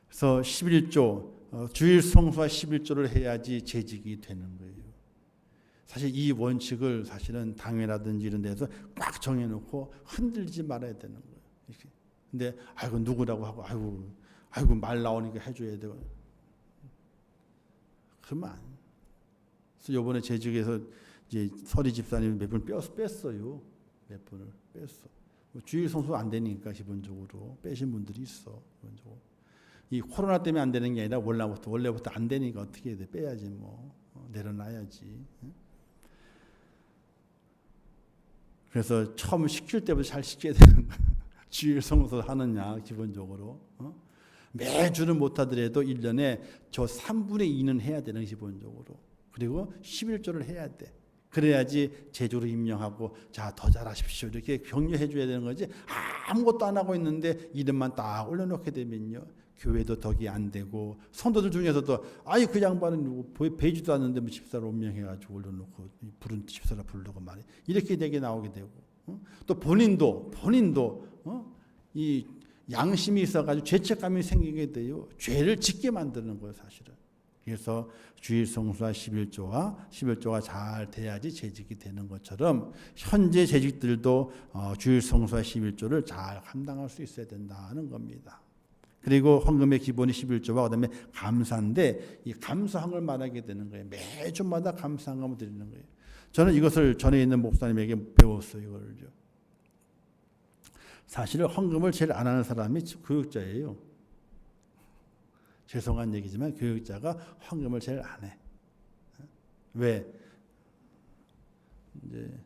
그래서 11조 주일 성수와 11조를 해야지 재직이 되는 거예요. 사실 이 원칙을 사실은 당회라든지 이런 데서 꽉 정해놓고 흔들지 말아야 되는 거예요. 이렇게. 근데 누구라고 하고 말 나오니까 해줘야 되고 그러면 안. 그래서 이번에 재직에서 이제 서리 집사님 몇 분 뺐어요. 몇 분을 뺐어. 주일 성수 안 되니까 기본적으로 빼신 분들이 있어. 기본적으로. 이 코로나 때문에 안 되는 게 아니라 원래부터 안 되니까 어떻게 해야 돼? 빼야지 뭐. 내려놔야지. 그래서 처음 시킬 때부터 잘 시켜야 되는 거야. 주일 성수 하느냐 기본적으로. 매주는 못하더라도 1년에 저 3분의 2는 해야 되는 기본적으로. 그리고 11조를 해야 돼. 그래야지 제주로 임명하고 자, 더 잘하십시오. 이렇게 격려해 줘야 되는 거지. 아무것도 안 하고 있는데 이름만 딱 올려놓게 되면요. 교회도 덕이 안 되고 성도들 중에서도 아이 그 양반은 누구 배지도 않는데 뭐 집사를 임명해가지고 올려놓고 부른 집사를 부르고 말이 이렇게 되게 나오게 되고 또 본인도 이 양심이 있어가지고 죄책감이 생기게 돼요. 죄를 짓게 만드는 거예요, 사실은. 그래서 주일 성수와 11조가 잘 돼야지 재직이 되는 것처럼 현재 재직들도 주일 성수와 11조를 잘 감당할 수 있어야 된다는 겁니다. 그리고 헌금의 기본이 11조와 그다음에 감사인데 이 감사함을 말하게 되는 거예요. 매주마다 감사함을 드리는 거예요. 저는 이것을 전에 있는 목사님에게 배웠어요. 이걸요. 사실은 헌금을 제일 안 하는 사람이 교육자예요. 죄송한 얘기지만 교육자가 헌금을 제일 안 해. 왜? 이제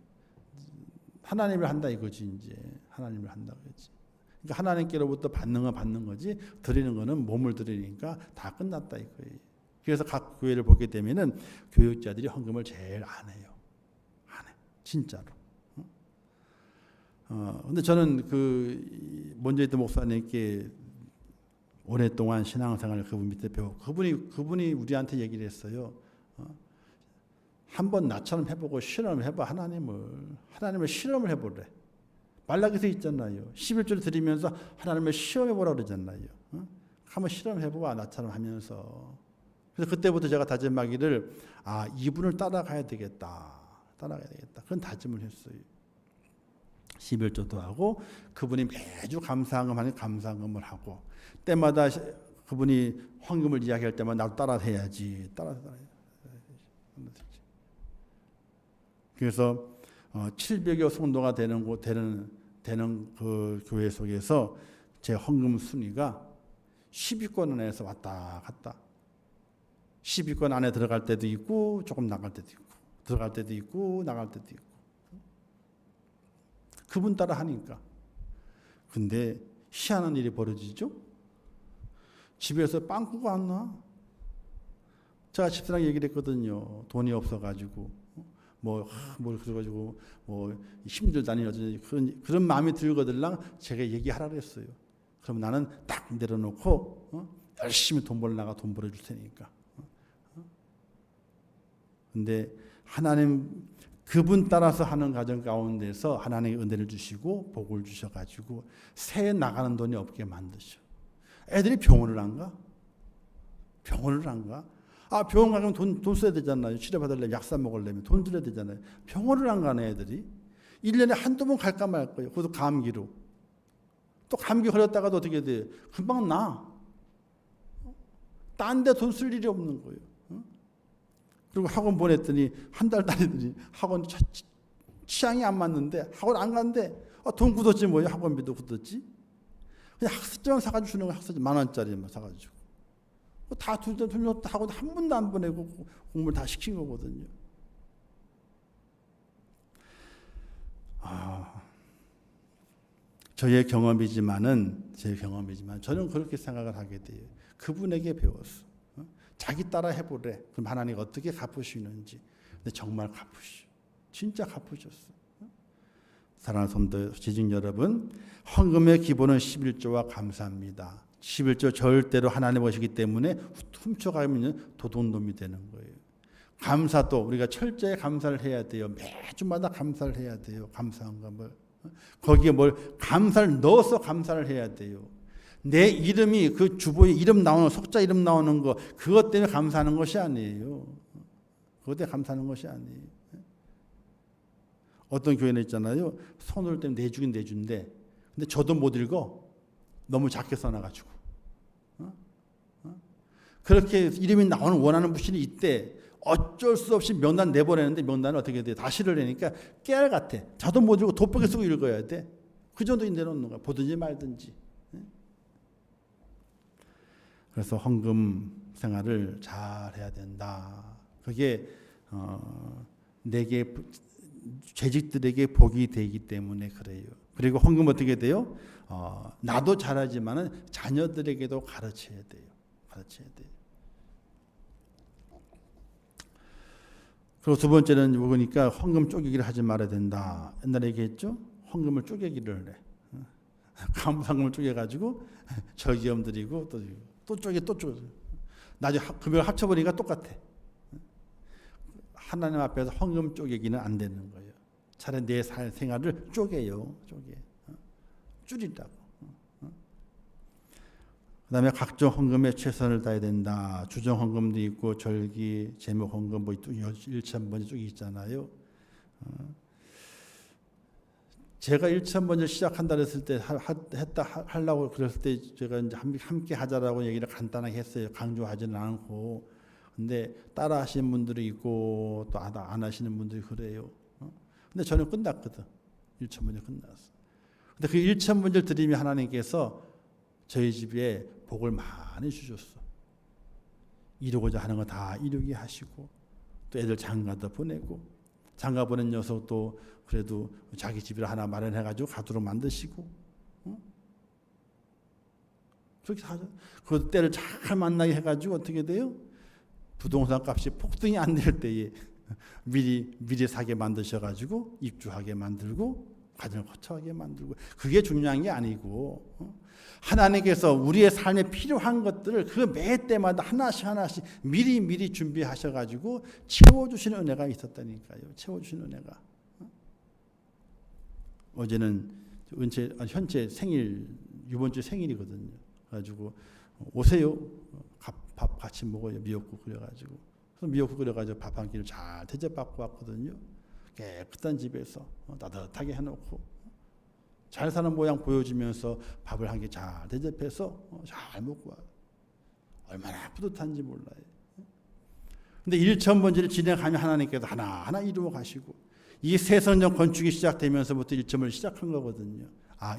하나님을 한다 이거지. 이제 하나님을 한다 그랬지. 그러니까 하나님께로부터 받는 건 받는 거지 드리는 거는 몸을 드리니까 다 끝났다 이거예요. 그래서 각 교회를 보게 되면은 교육자들이 헌금을 제일 안 해요. 안 해. 진짜로. 근데 저는 그 먼저 있던 목사님께 오랫동안 신앙생활을 그분 밑에 배웠고 그분이 우리한테 얘기를 했어요. 한번 나처럼 해보고 실험을 해봐. 하나님을 실험을 해보래. 말라기서 있잖아요. 11조를 드리면서 하나님을 시험해보라 그러잖아요. 한번 실험해보아 나처럼 하면서. 그래서 그때부터 제가 다짐하기를 이분을 따라가야 되겠다. 그런 다짐을 했어요. 11조도 하고 그분이 매주 감사헌금 하니 감사헌금을 하고 때마다 그분이 헌금을 이야기할 때마다 나도 따라 해야지. 그래서 700여 성도가 되는 그 교회 속에서 제 헌금 순위가 10위권 안에서 왔다 갔다. 10위권 안에 들어갈 때도 있고 조금 나갈 때도 있고 들어갈 때도 있고 나갈 때도 있고 그분 따라 하니까. 근데 희한한 일이 벌어지죠. 집에서 빵꾸가 안 나. 제가 집사랑 얘기를 했거든요. 돈이 없어가지고 그래가지고 힘들다니 그런 마음이 들거들랑 제가 얘기하라 그랬어요. 그럼 나는 딱 내려놓고 열심히 돈 벌려고 돈 벌어줄 테니까. 근데 하나님 그분 따라서 하는 과정 가운데서 하나님의 은혜를 주시고 복을 주셔가지고 새해 나가는 돈이 없게 만드셔. 애들이 병원을 안 가? 병원 가면 돈 써야 되잖아요. 치료받으려면 약사 먹으려면 돈 들여야 되잖아요. 병원을 안 가네 애들이. 1년에 한두 번 갈까 말 거예요. 그것도 감기로. 또 감기 걸렸다가도 어떻게 돼요? 금방 나. 딴 데 돈 쓸 일이 없는 거예요. 그리고 학원 보냈더니 한 달 다니더니 학원 취향이 안 맞는데 학원 안 간대. 돈 굳었지 뭐예요. 학원비도 굳었지. 그냥 학습지만 사가지고 주는 거 학습지 10,000원짜리 사가지고. 다 둘러도 하고 한 번도 안 보내고 공부를 다 시킨 거거든요. 제 경험이지만 저는 그렇게 생각을 하게 돼요. 그분에게 배웠어. 자기 따라 해보래. 그럼 하나님이 어떻게 갚으시는지. 근데 정말 갚으셔. 진짜 갚으셨어. 사랑하는 성도 지직 여러분, 헌금의 기본은 11조와 감사합니다. 11조 절대로 하나님 것이기 때문에 훔쳐가면 도둑놈이 되는 거예요. 감사도 우리가 철저히 감사를 해야 돼요. 매주마다 감사를 해야 돼요. 감사헌금을. 거기에 감사를 넣어서 감사를 해야 돼요. 내 이름이 그 주보에 이름 나오는 석자 이름 나오는 거 그것 때문에 감사하는 것이 아니에요. 그것 때문에 감사하는 것이 아니에요. 어떤 교회는 있잖아요. 손을 때문에 내주긴 내준대. 근데 저도 못 읽어. 너무 작게 써놔가지고. 그렇게 이름이 나오는 원하는 부신이 있대. 어쩔 수 없이 명단 내보내는데 명단을 어떻게 돼? 다 실을 내니까 깨알 같아. 저도 못 읽고 돋보기 쓰고 읽어야 돼. 그 정도 내놓는 거야. 보든지 말든지. 그래서 헌금 생활을 잘 해야 된다. 그게 내게 재직들에게 복이 되기 때문에 그래요. 그리고 헌금 어떻게 돼요? 나도 잘하지만은 자녀들에게도 가르쳐야 돼요. 가르쳐야 돼요. 그리고 두 번째는 보니까 헌금 쪼개기를 하지 말아야 된다. 옛날에 얘기했죠? 헌금을 쪼개기를 해. 감사금을 쪼개가지고 저기염 드리고 또 쪼개. 나중에 금액을 합쳐보니까 똑같아. 하나님 앞에서 헌금 쪼개기는 안 되는 거예요. 차라리 내 생활을 쪼개요. 줄이라고. 그 다음에 각종 헌금에 최선을 다해야 된다. 주정 헌금도 있고 절기, 제목 헌금 뭐 일천번째 쭉 있잖아요. 제가 일천번째 시작한다 그랬을 때 하려고 그랬을 때 제가 이제 함께 하자라고 얘기를 간단하게 했어요. 강조하지는 않고. 근데 따라 하시는 분들이 있고 또 안 하시는 분들이 그래요. 근데 저는 끝났거든. 일천번째 끝났어. 근데 그 일천번째를 드리면 하나님께서 저희 집에 복을 많이 주셨어. 이루고자 하는 거 다 이루게 하시고 또 애들 장가도 보내고 장가 보낸 녀석도 그래도 자기 집을 하나 마련해가지고 가도록 만드시고 그렇게 하죠. 그 때를 잘 만나게 해가지고 어떻게 돼요? 부동산 값이 폭등이 안 될 때에 미리 사게 만드셔가지고 입주하게 만들고 가정을 거처하게 만들고 그게 중요한 게 아니고 하나님께서 우리의 삶에 필요한 것들을 그 매 때마다 하나씩 미리 준비하셔가지고 채워주시는 은혜가 있었다니까요. 채워주시는 은혜가. 어제는 현재 생일 이번 주 생일이거든요. 그래가지고 오세요. 밥 같이 먹어요. 미역국 끓여가지고. 그래서 미역국 끓여가지고 밥 한 끼를 잘 대접받고 왔거든요. 깨끗한 집에서 따뜻하게 해놓고 잘 사는 모양 보여주면서 밥을 한 개 잘 대접해서 잘 먹고 와요. 얼마나 뿌듯한지 몰라요. 근데 일천번째를 진행하면 하나님께서 하나하나 이루어 가시고 이 새성전 건축이 시작되면서부터 일천을 시작한 거거든요.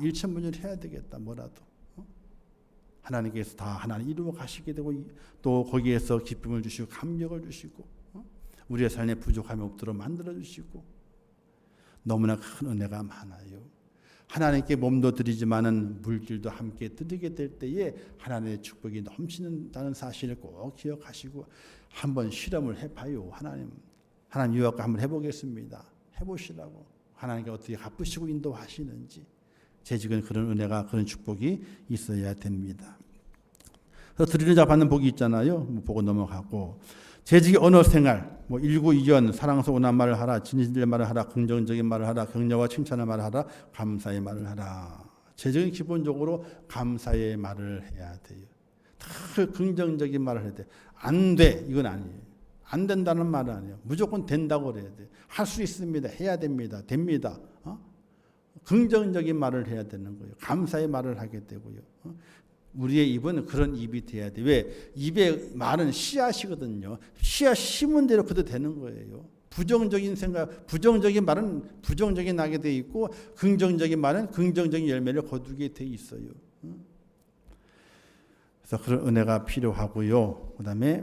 일천번째를 해야 되겠다 뭐라도. 하나님께서 다 하나님 이루어 가시게 되고 또 거기에서 기쁨을 주시고 감격을 주시고 우리의 삶에 부족함이 없도록 만들어 주시고 너무나 큰 은혜가 많아요. 하나님께 몸도 드리지만은 물질도 함께 드리게 될 때에 하나님의 축복이 넘치는다는 사실을 꼭 기억하시고 한번 실험을 해봐요. 하나님 유혹과 한번 해보겠습니다. 해보시라고 하나님께 어떻게 갚으시고 인도하시는지 재직은 그런 은혜가 그런 축복이 있어야 됩니다. 그래서 드리는 자 받는 복이 있잖아요. 보고 넘어가고 재직의 언어 생활, 일구이연, 사랑서 온한 말을 하라, 진실의 말을 하라, 긍정적인 말을 하라, 격려와 칭찬의 말을 하라, 감사의 말을 하라. 재직은 기본적으로 감사의 말을 해야 돼요. 다 긍정적인 말을 해야 돼. 안 돼, 이건 아니에요. 안 된다는 말은 아니에요. 무조건 된다고 그래야 돼. 할 수 있습니다. 해야 됩니다. 됩니다. 긍정적인 말을 해야 되는 거예요. 감사의 말을 하게 되고요. 우리의 입은 그런 입이 돼야 돼. 왜? 입의 말은 씨앗이거든요. 씨앗 심은 대로 그대로 되는 거예요. 부정적인 생각, 부정적인 말은 부정적인 나게 돼 있고 긍정적인 말은 긍정적인 열매를 거두게 돼 있어요. 그래서 그런 은혜가 필요하고요. 그다음에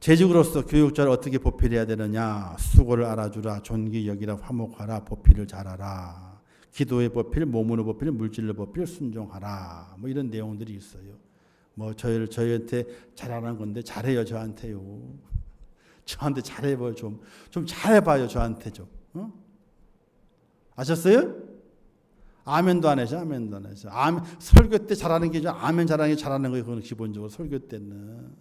재직으로서 교육자를 어떻게 보필해야 되느냐? 수고를 알아주라, 존귀 여기라, 화목하라, 보필을 잘하라. 기도의 보필, 몸으로 보필, 물질로 보필, 순종하라. 이런 내용들이 있어요. 저희한테 잘하는 건데 잘해요 저한테요. 저한테 잘해봐요 좀 잘해봐요 저한테 좀. 아셨어요? 아멘도 안 하죠. 아멘도 안 하죠. 설교 때 잘하는 게 아멘 잘하는 거예요. 그건 기본적으로 설교 때는.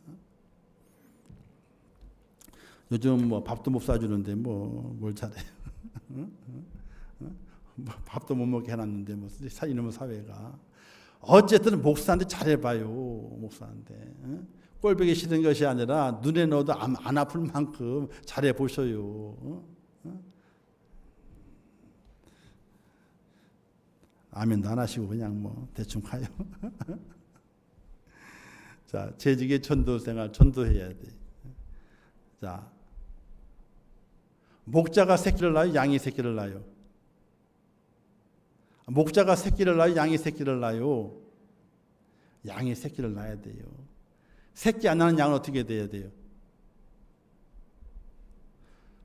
요즘 밥도 못 사주는데 뭘 잘해요. 밥도 못 먹게 해놨는데 이놈의 사회가. 어쨌든 목사한테 잘해봐요. 목사한테. 꼴보기 싫은 것이 아니라 눈에 넣어도 안 아플 만큼 잘해보셔요. 아멘도 안 하시고 그냥 대충 가요. 자, 재직의 전도생활 전도해야 돼. 자, 목자가 새끼를 낳아요? 양이 새끼를 낳아요? 목자가 새끼를 낳아요? 양이 새끼를 낳아요? 양이 새끼를 낳아야 돼요. 새끼 안 낳는 양은 어떻게 돼야 돼요?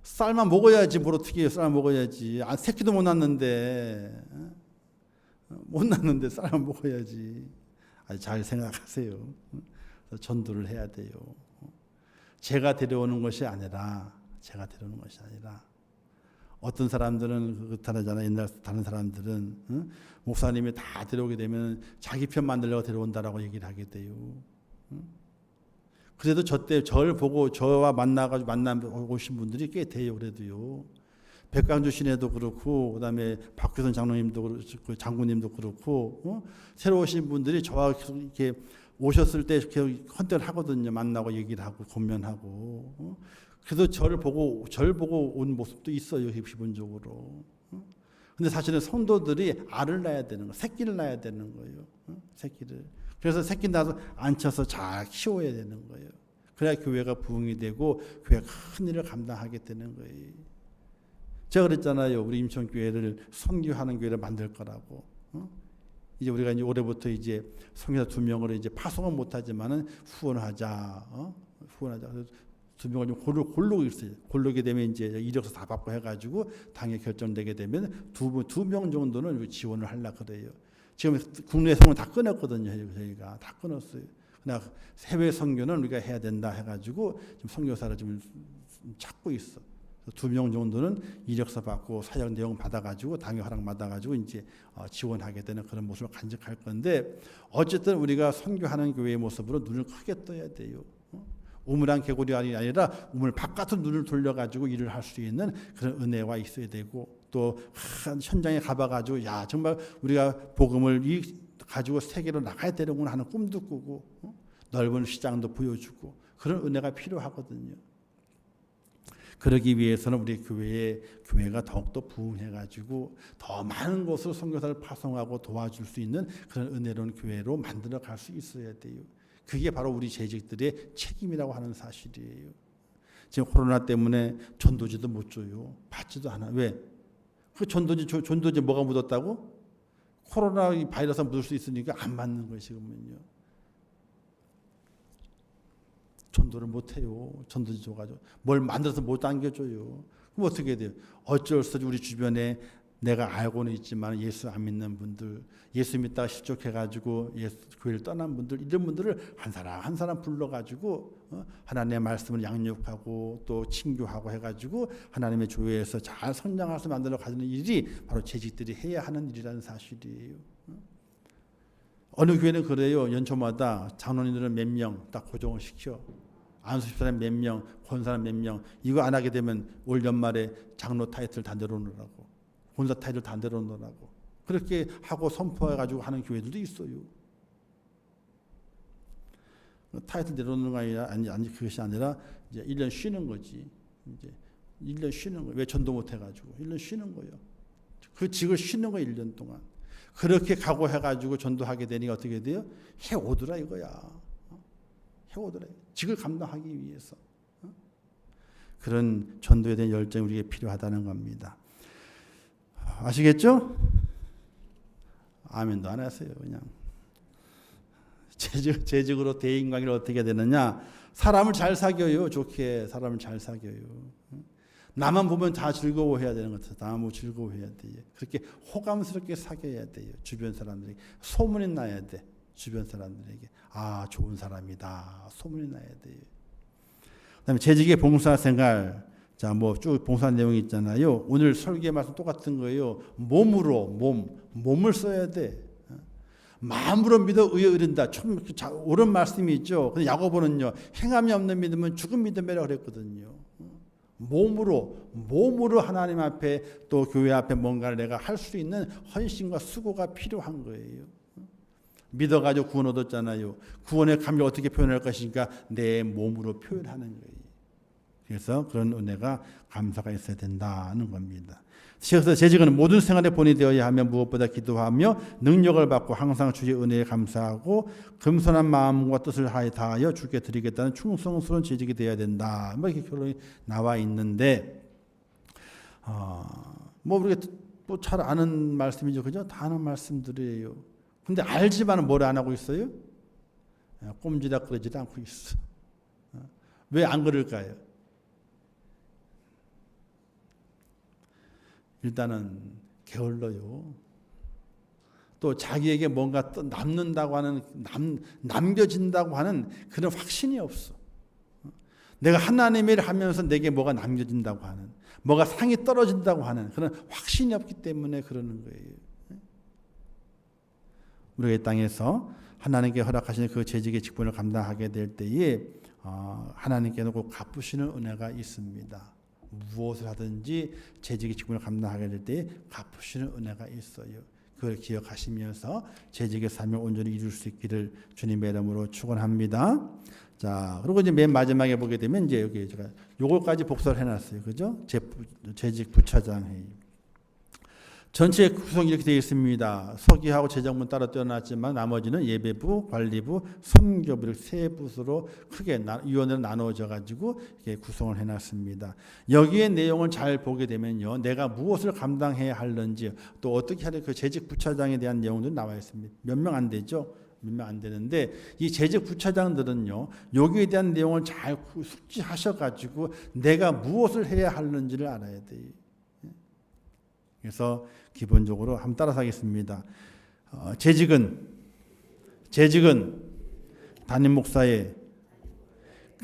쌀만 먹어야지. 뭘 어떻게 해요? 쌀만 먹어야지. 새끼도 못 낳는데. 못 낳는데 쌀만 먹어야지. 아주 잘 생각하세요. 전도를 해야 돼요. 제가 데려오는 것이 아니라 어떤 사람들은 그렇다잖아요. 옛날 다른 사람들은 목사님이 다 데려오게 되면 자기 편 만들려고 데려온다라고 얘기를 하게 돼요. 그래도 저를 보고 저와 만나가지고 오신 분들이 꽤 돼요. 그래도요. 백강주 신혜도 그렇고, 그다음에 박규선 장로님도 그렇고, 장군님도 그렇고, 새로 오신 분들이 저와 이렇게 오셨을 때 이렇게 컨택을 하거든요. 만나고 얘기를 하고 권면하고. 그래도 저를 보고 온 모습도 있어요. 기본적으로. 근데 사실은 성도들이 알을 낳아야 되는 거, 새끼를 낳아야 되는 거예요. 새끼를. 그래서 새끼 낳아서 앉혀서 잘 키워야 되는 거예요. 그래야 교회가 부흥이 되고 교회가 큰 일을 감당하게 되는 거예요. 제가 그랬잖아요. 우리 임천교회를 선교하는 교회를 만들 거라고. 이제 우리가 이제 올해부터 이제 선교사 2명으로 이제 파송은 못하지만은 후원하자. 후원하자. 그래서 2명을 좀 고르고 있어요. 고르게 되면 이제 이력서 다 받고 해가지고 당에 결정되게 되면 두 명 정도는 지원을 하려고 그래요. 지금 국내 선교는 다 끊었거든요. 저희가 다 끊었어요. 그러나 해외 선교는 우리가 해야 된다 해가지고 지금 선교사를 좀 찾고 있어. 2명 정도는 이력서 받고 사역 내용 받아가지고 당의 허락 받아가지고 이제 지원하게 되는 그런 모습을 간직할 건데, 어쨌든 우리가 선교하는 교회의 모습으로 눈을 크게 떠야 돼요. 우물안 개구리 아니라 우물 바깥으로 눈을 돌려가지고 일을 할 수 있는 그런 은혜가 있어야 되고, 또 현장에 가봐가지고 야 정말 우리가 복음을 가지고 세계로 나가야 되는구나 하는 꿈도 꾸고, 넓은 시장도 보여주고, 그런 은혜가 필요하거든요. 그러기 위해서는 우리 교회가 더욱더 부흥해가지고 더 많은 곳으로 선교사를 파송하고 도와줄 수 있는 그런 은혜로운 교회로 만들어 갈 수 있어야 돼요. 그게 바로 우리 재직들의 책임이라고 하는 사실이에요. 지금 코로나 때문에 전도지도 못 줘요. 받지도 않아. 왜? 그 전도지 뭐가 묻었다고? 코로나 바이러스가 묻을 수 있으니까 안 받는 거예요. 지금은요. 전도를 못 해요. 전도지 줘가지고 뭘 만들어서 못 안겨줘요. 그럼 어떻게 돼요? 어쩔 수 없이 우리 주변에 내가 알고는 있지만 예수 안 믿는 분들, 예수 믿다가 실족해가지고 예수 교회를 떠난 분들, 이런 분들을 한 사람 불러가지고 하나님의 말씀을 양육하고 또 친교하고 해가지고 하나님의 교회에서 잘 성장할 수 만들어 가는 일이 바로 재직들이 해야 하는 일이라는 사실이에요. 어느 교회는 그래요. 연초마다 장로님들은 몇 명 딱 고정을 시켜. 안수집사람 몇 명, 권사람 몇 명. 이거 안 하게 되면 올 연말에 장로 타이틀 다 내려놓으라고. 권사 타이틀 다 내려놓으라고. 그렇게 하고 선포해가지고 하는 교회들도 있어요. 타이틀 내려놓는 거 아니 그것이 아니라 이제 1년 쉬는 거지. 이제 1년 쉬는 거예요. 왜 전도 못 해가지고 1년 쉬는 거예요. 그 직을 쉬는 거예요. 1년 동안. 그렇게 각오해가지고 전도하게 되니까 어떻게 돼요? 해오더라 이거야. 해오더라. 직을 감당하기 위해서. 그런 전도에 대한 열정이 우리에게 필요하다는 겁니다. 아시겠죠? 아멘도 안 하세요. 그냥 재직으로 대인관계를 어떻게 되느냐? 사람을 잘 사귀어요. 좋게 사람을 잘 사귀어요. 나만 보면 다 즐거워해야 되는 것 같아요. 나만 즐거워해야 돼요. 그렇게 호감스럽게 사귀어야 돼요. 주변 사람들에게 소문이 나야 돼. 주변 사람들에게 아 좋은 사람이다. 소문이 나야 돼요. 그다음에 재직의 봉사생활. 자, 뭐 쭉 봉사 내용이 있잖아요. 오늘 설교의 말씀 똑같은 거예요. 몸을 써야 돼. 마음으로 믿어 의에 이른다. 참 옳은 말씀이 있죠. 근데 야고보는요, 행함이 없는 믿음은 죽은 믿음이라고 그랬거든요. 몸으로 하나님 앞에 또 교회 앞에 뭔가를 내가 할 수 있는 헌신과 수고가 필요한 거예요. 믿어가지고 구원 얻었잖아요. 구원의 감격을 어떻게 표현할 것인가? 내 몸으로 표현하는 거예요. 그래서 그런 은혜가 감사가 있어야 된다는 겁니다. 그래서 재직은 모든 생활에 본이 되어야 하며 무엇보다 기도하며 능력을 받고 항상 주의 은혜에 감사하고 겸손한 마음과 뜻을 다하여 주께 드리겠다는 충성스러운 재직이 되어야 된다. 뭐 이렇게 결론이 나와 있는데, 뭐 우리가 뭐 잘 아는 말씀이죠. 그죠? 다 아는 말씀들이에요. 근데 알지만 뭘 안 하고 있어요? 꼼지락 그러지도 않고 있어. 왜 안 그럴까요? 일단은 게을러요. 또 자기에게 뭔가 또 남는다고 하는 남겨진다고 하는 그런 확신이 없어. 내가 하나님의 일을 하면서 내게 뭐가 남겨진다고 하는, 뭐가 상이 떨어진다고 하는 그런 확신이 없기 때문에 그러는 거예요. 우리가 이 땅에서 하나님께 허락하신 그 재직의 직분을 감당하게 될 때에 하나님께는 꼭 갚으시는 은혜가 있습니다. 무엇을 하든지 재직의 직분을 감당하게 될 때에 갚으시는 은혜가 있어요. 그걸 기억하시면서 재직의 삶을 온전히 이룰 수 있기를 주님의 이름으로 축원합니다. 자, 그리고 이제 맨 마지막에 보게 되면 이제 여기 제가 요거까지 복사를 해놨어요. 그죠? 재직 부차장 회의. 전체 구성이 이렇게 되어 있습니다. 서기하고 재정부는 따로 떼어놨지만 나머지는 예배부, 관리부, 선교부 이렇게 세 부서로 크게 위원회로 나누어져 가지고 이렇게 구성을 해놨습니다. 여기에 내용을 잘 보게 되면요, 내가 무엇을 감당해야 하는지 또 어떻게 하는 그 재직 부차장에 대한 내용도 나와 있습니다. 몇 명 안 되죠? 몇 명 안 되는데 이 재직 부차장들은요, 여기에 대한 내용을 잘 숙지하셔가지고 내가 무엇을 해야 하는지를 알아야 돼요. 그래서 기본적으로 한번 따라서 하겠습니다. 재직은 담임 목사의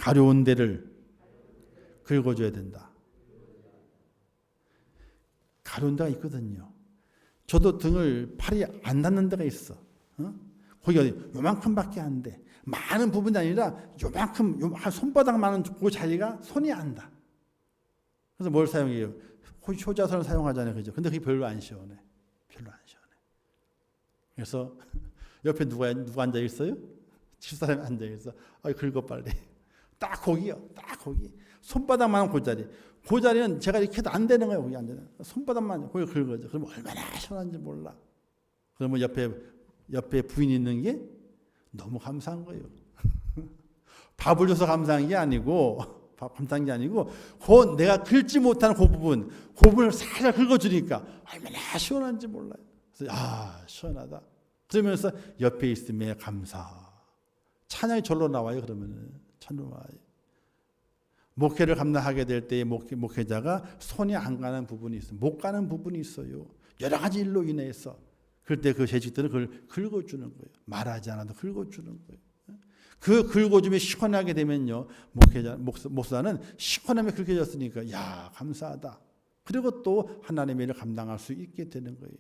가려운 데를 긁어줘야 된다. 가려운 데가 있거든요. 저도 등을 팔이 안 닿는 데가 있어. 거기가 요만큼밖에 안 돼. 많은 부분이 아니라 요만큼 한 손바닥만한 그 자리가 손이 안 닿아. 그래서 뭘 사용해요? 효자손을 사용하잖아요. 그죠? 근데 그게 별로 안 시원해. 별로 안 시원해. 그래서 옆에 누가 앉아 있어요? 집사람이 앉아 있어. 긁어 빨리. 딱 거기요. 딱 거기. 손바닥만한 그 자리. 그 자리는 제가 이렇게 해도 안 되는 거예요. 거기 앉아. 손바닥만 거기 긁어져. 그러면 얼마나 시원한지 몰라. 그러면 옆에 부인이 있는 게 너무 감사한 거예요. 밥을 줘서 감사한 게 아니고 감사한 게 아니고 내가 긁지 못하는 그 부분을 살짝 긁어주니까 얼마나 시원한지 몰라요. 그래서 시원하다. 그러면서 옆에 있음에 감사. 찬양이 절로 나와요. 그러면은 절로 나와요. 목회를 감당하게 될 때에 목회자가 손이 안 가는 부분이 있어요. 못 가는 부분이 있어요. 여러 가지 일로 인해서. 그럴 때 그 재직들은 그걸 긁어주는 거예요. 말하지 않아도 긁어주는 거예요. 그 긁어줌이 시원하게 되면요, 목사는 시원함이 긁혀졌으니까 감사하다. 그리고 또 하나님의 일을 감당할 수 있게 되는 거예요.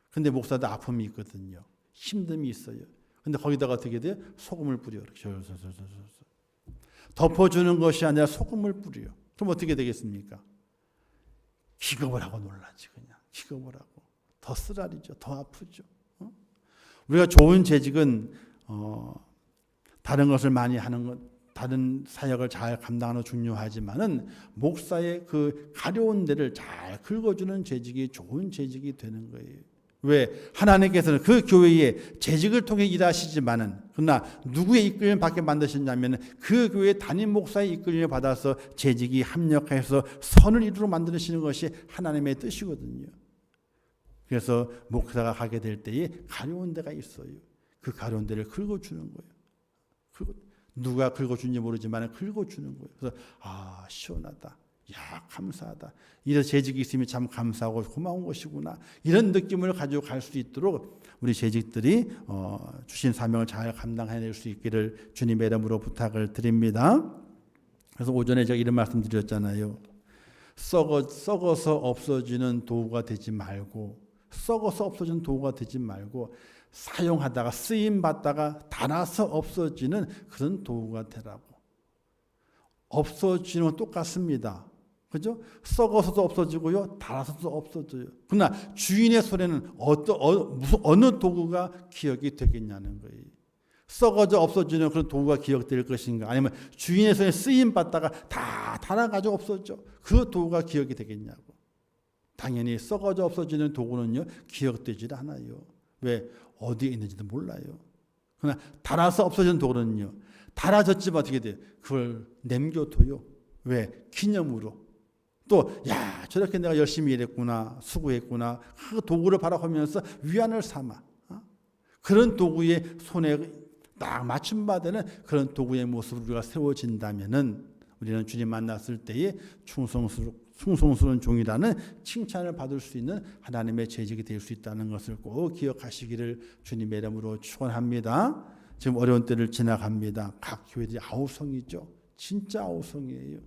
근데 목사도 아픔이 있거든요. 힘듦이 있어요. 근데 거기다가 어떻게 돼요? 소금을 뿌려. 덮어주는 것이 아니라 소금을 뿌려. 그럼 어떻게 되겠습니까? 기겁을 하고 놀라지 그냥. 기겁을 하고. 더 쓰라리죠. 더 아프죠. 우리가 좋은 재직은 다른 것을 많이 하는 것, 다른 사역을 잘 감당하는 거 중요하지만은 목사의 그 가려운 데를 잘 긁어주는 재직이 좋은 재직이 되는 거예요. 왜? 하나님께서는 그 교회에 재직을 통해 일하시지만은, 그러나 누구의 이끌림 받게 만드셨냐면 그 교회의 담임 목사의 이끌림을 받아서 재직이 합력해서 선을 이루어 만드시는 것이 하나님의 뜻이거든요. 그래서 목사가 가게 될 때에 가려운 데가 있어요. 그 가려운 데를 긁어주는 거예요. 누가 긁어준지 모르지만 긁어주는 거예요. 그래서 시원하다. 감사하다. 이런 재직이 있으면 참 감사하고 고마운 것이구나. 이런 느낌을 가지고 갈 수 있도록 우리 재직들이 주신 사명을 잘 감당해낼 수 있기를 주님의 이름으로 부탁을 드립니다. 그래서 오전에 제가 이런 말씀 드렸잖아요. 썩어서 없어지는 도구가 되지 말고, 사용하다가 쓰임받다가 닳아서 없어지는 그런 도구가 되라고. 없어지는 건 똑같습니다. 그죠? 썩어서도 없어지고요, 닳아서도 없어져요. 그러나 주인의 손에는 어느 도구가 기억이 되겠냐는 거예요. 썩어져 없어지는 그런 도구가 기억될 것인가, 아니면 주인의 손에 쓰임받다가 다 닳아가지고 없어져, 그 도구가 기억이 되겠냐고. 당연히 썩어져 없어지는 도구는요, 기억되질 않아요. 왜? 어디에 있는지도 몰라요. 그러나 닳아서 없어지는 도구는요, 닳아졌지만 어떻게 돼요? 그걸 남겨둬요. 왜? 기념으로. 또 야, 저렇게 내가 열심히 일했구나, 수고했구나, 그 도구를 바라보면서 위안을 삼아. 그런 도구의 손에 딱 맞춤받는 그런 도구의 모습으로 우리가 세워진다면은 우리는 주님 만났을 때에 충성스러운 종이라는 칭찬을 받을 수 있는 하나님의 재직이 될 수 있다는 것을 꼭 기억하시기를 주님의 이름으로 축원합니다. 지금 어려운 때를 지나갑니다. 각 교회들이 아우성이죠. 진짜 아우성이에요.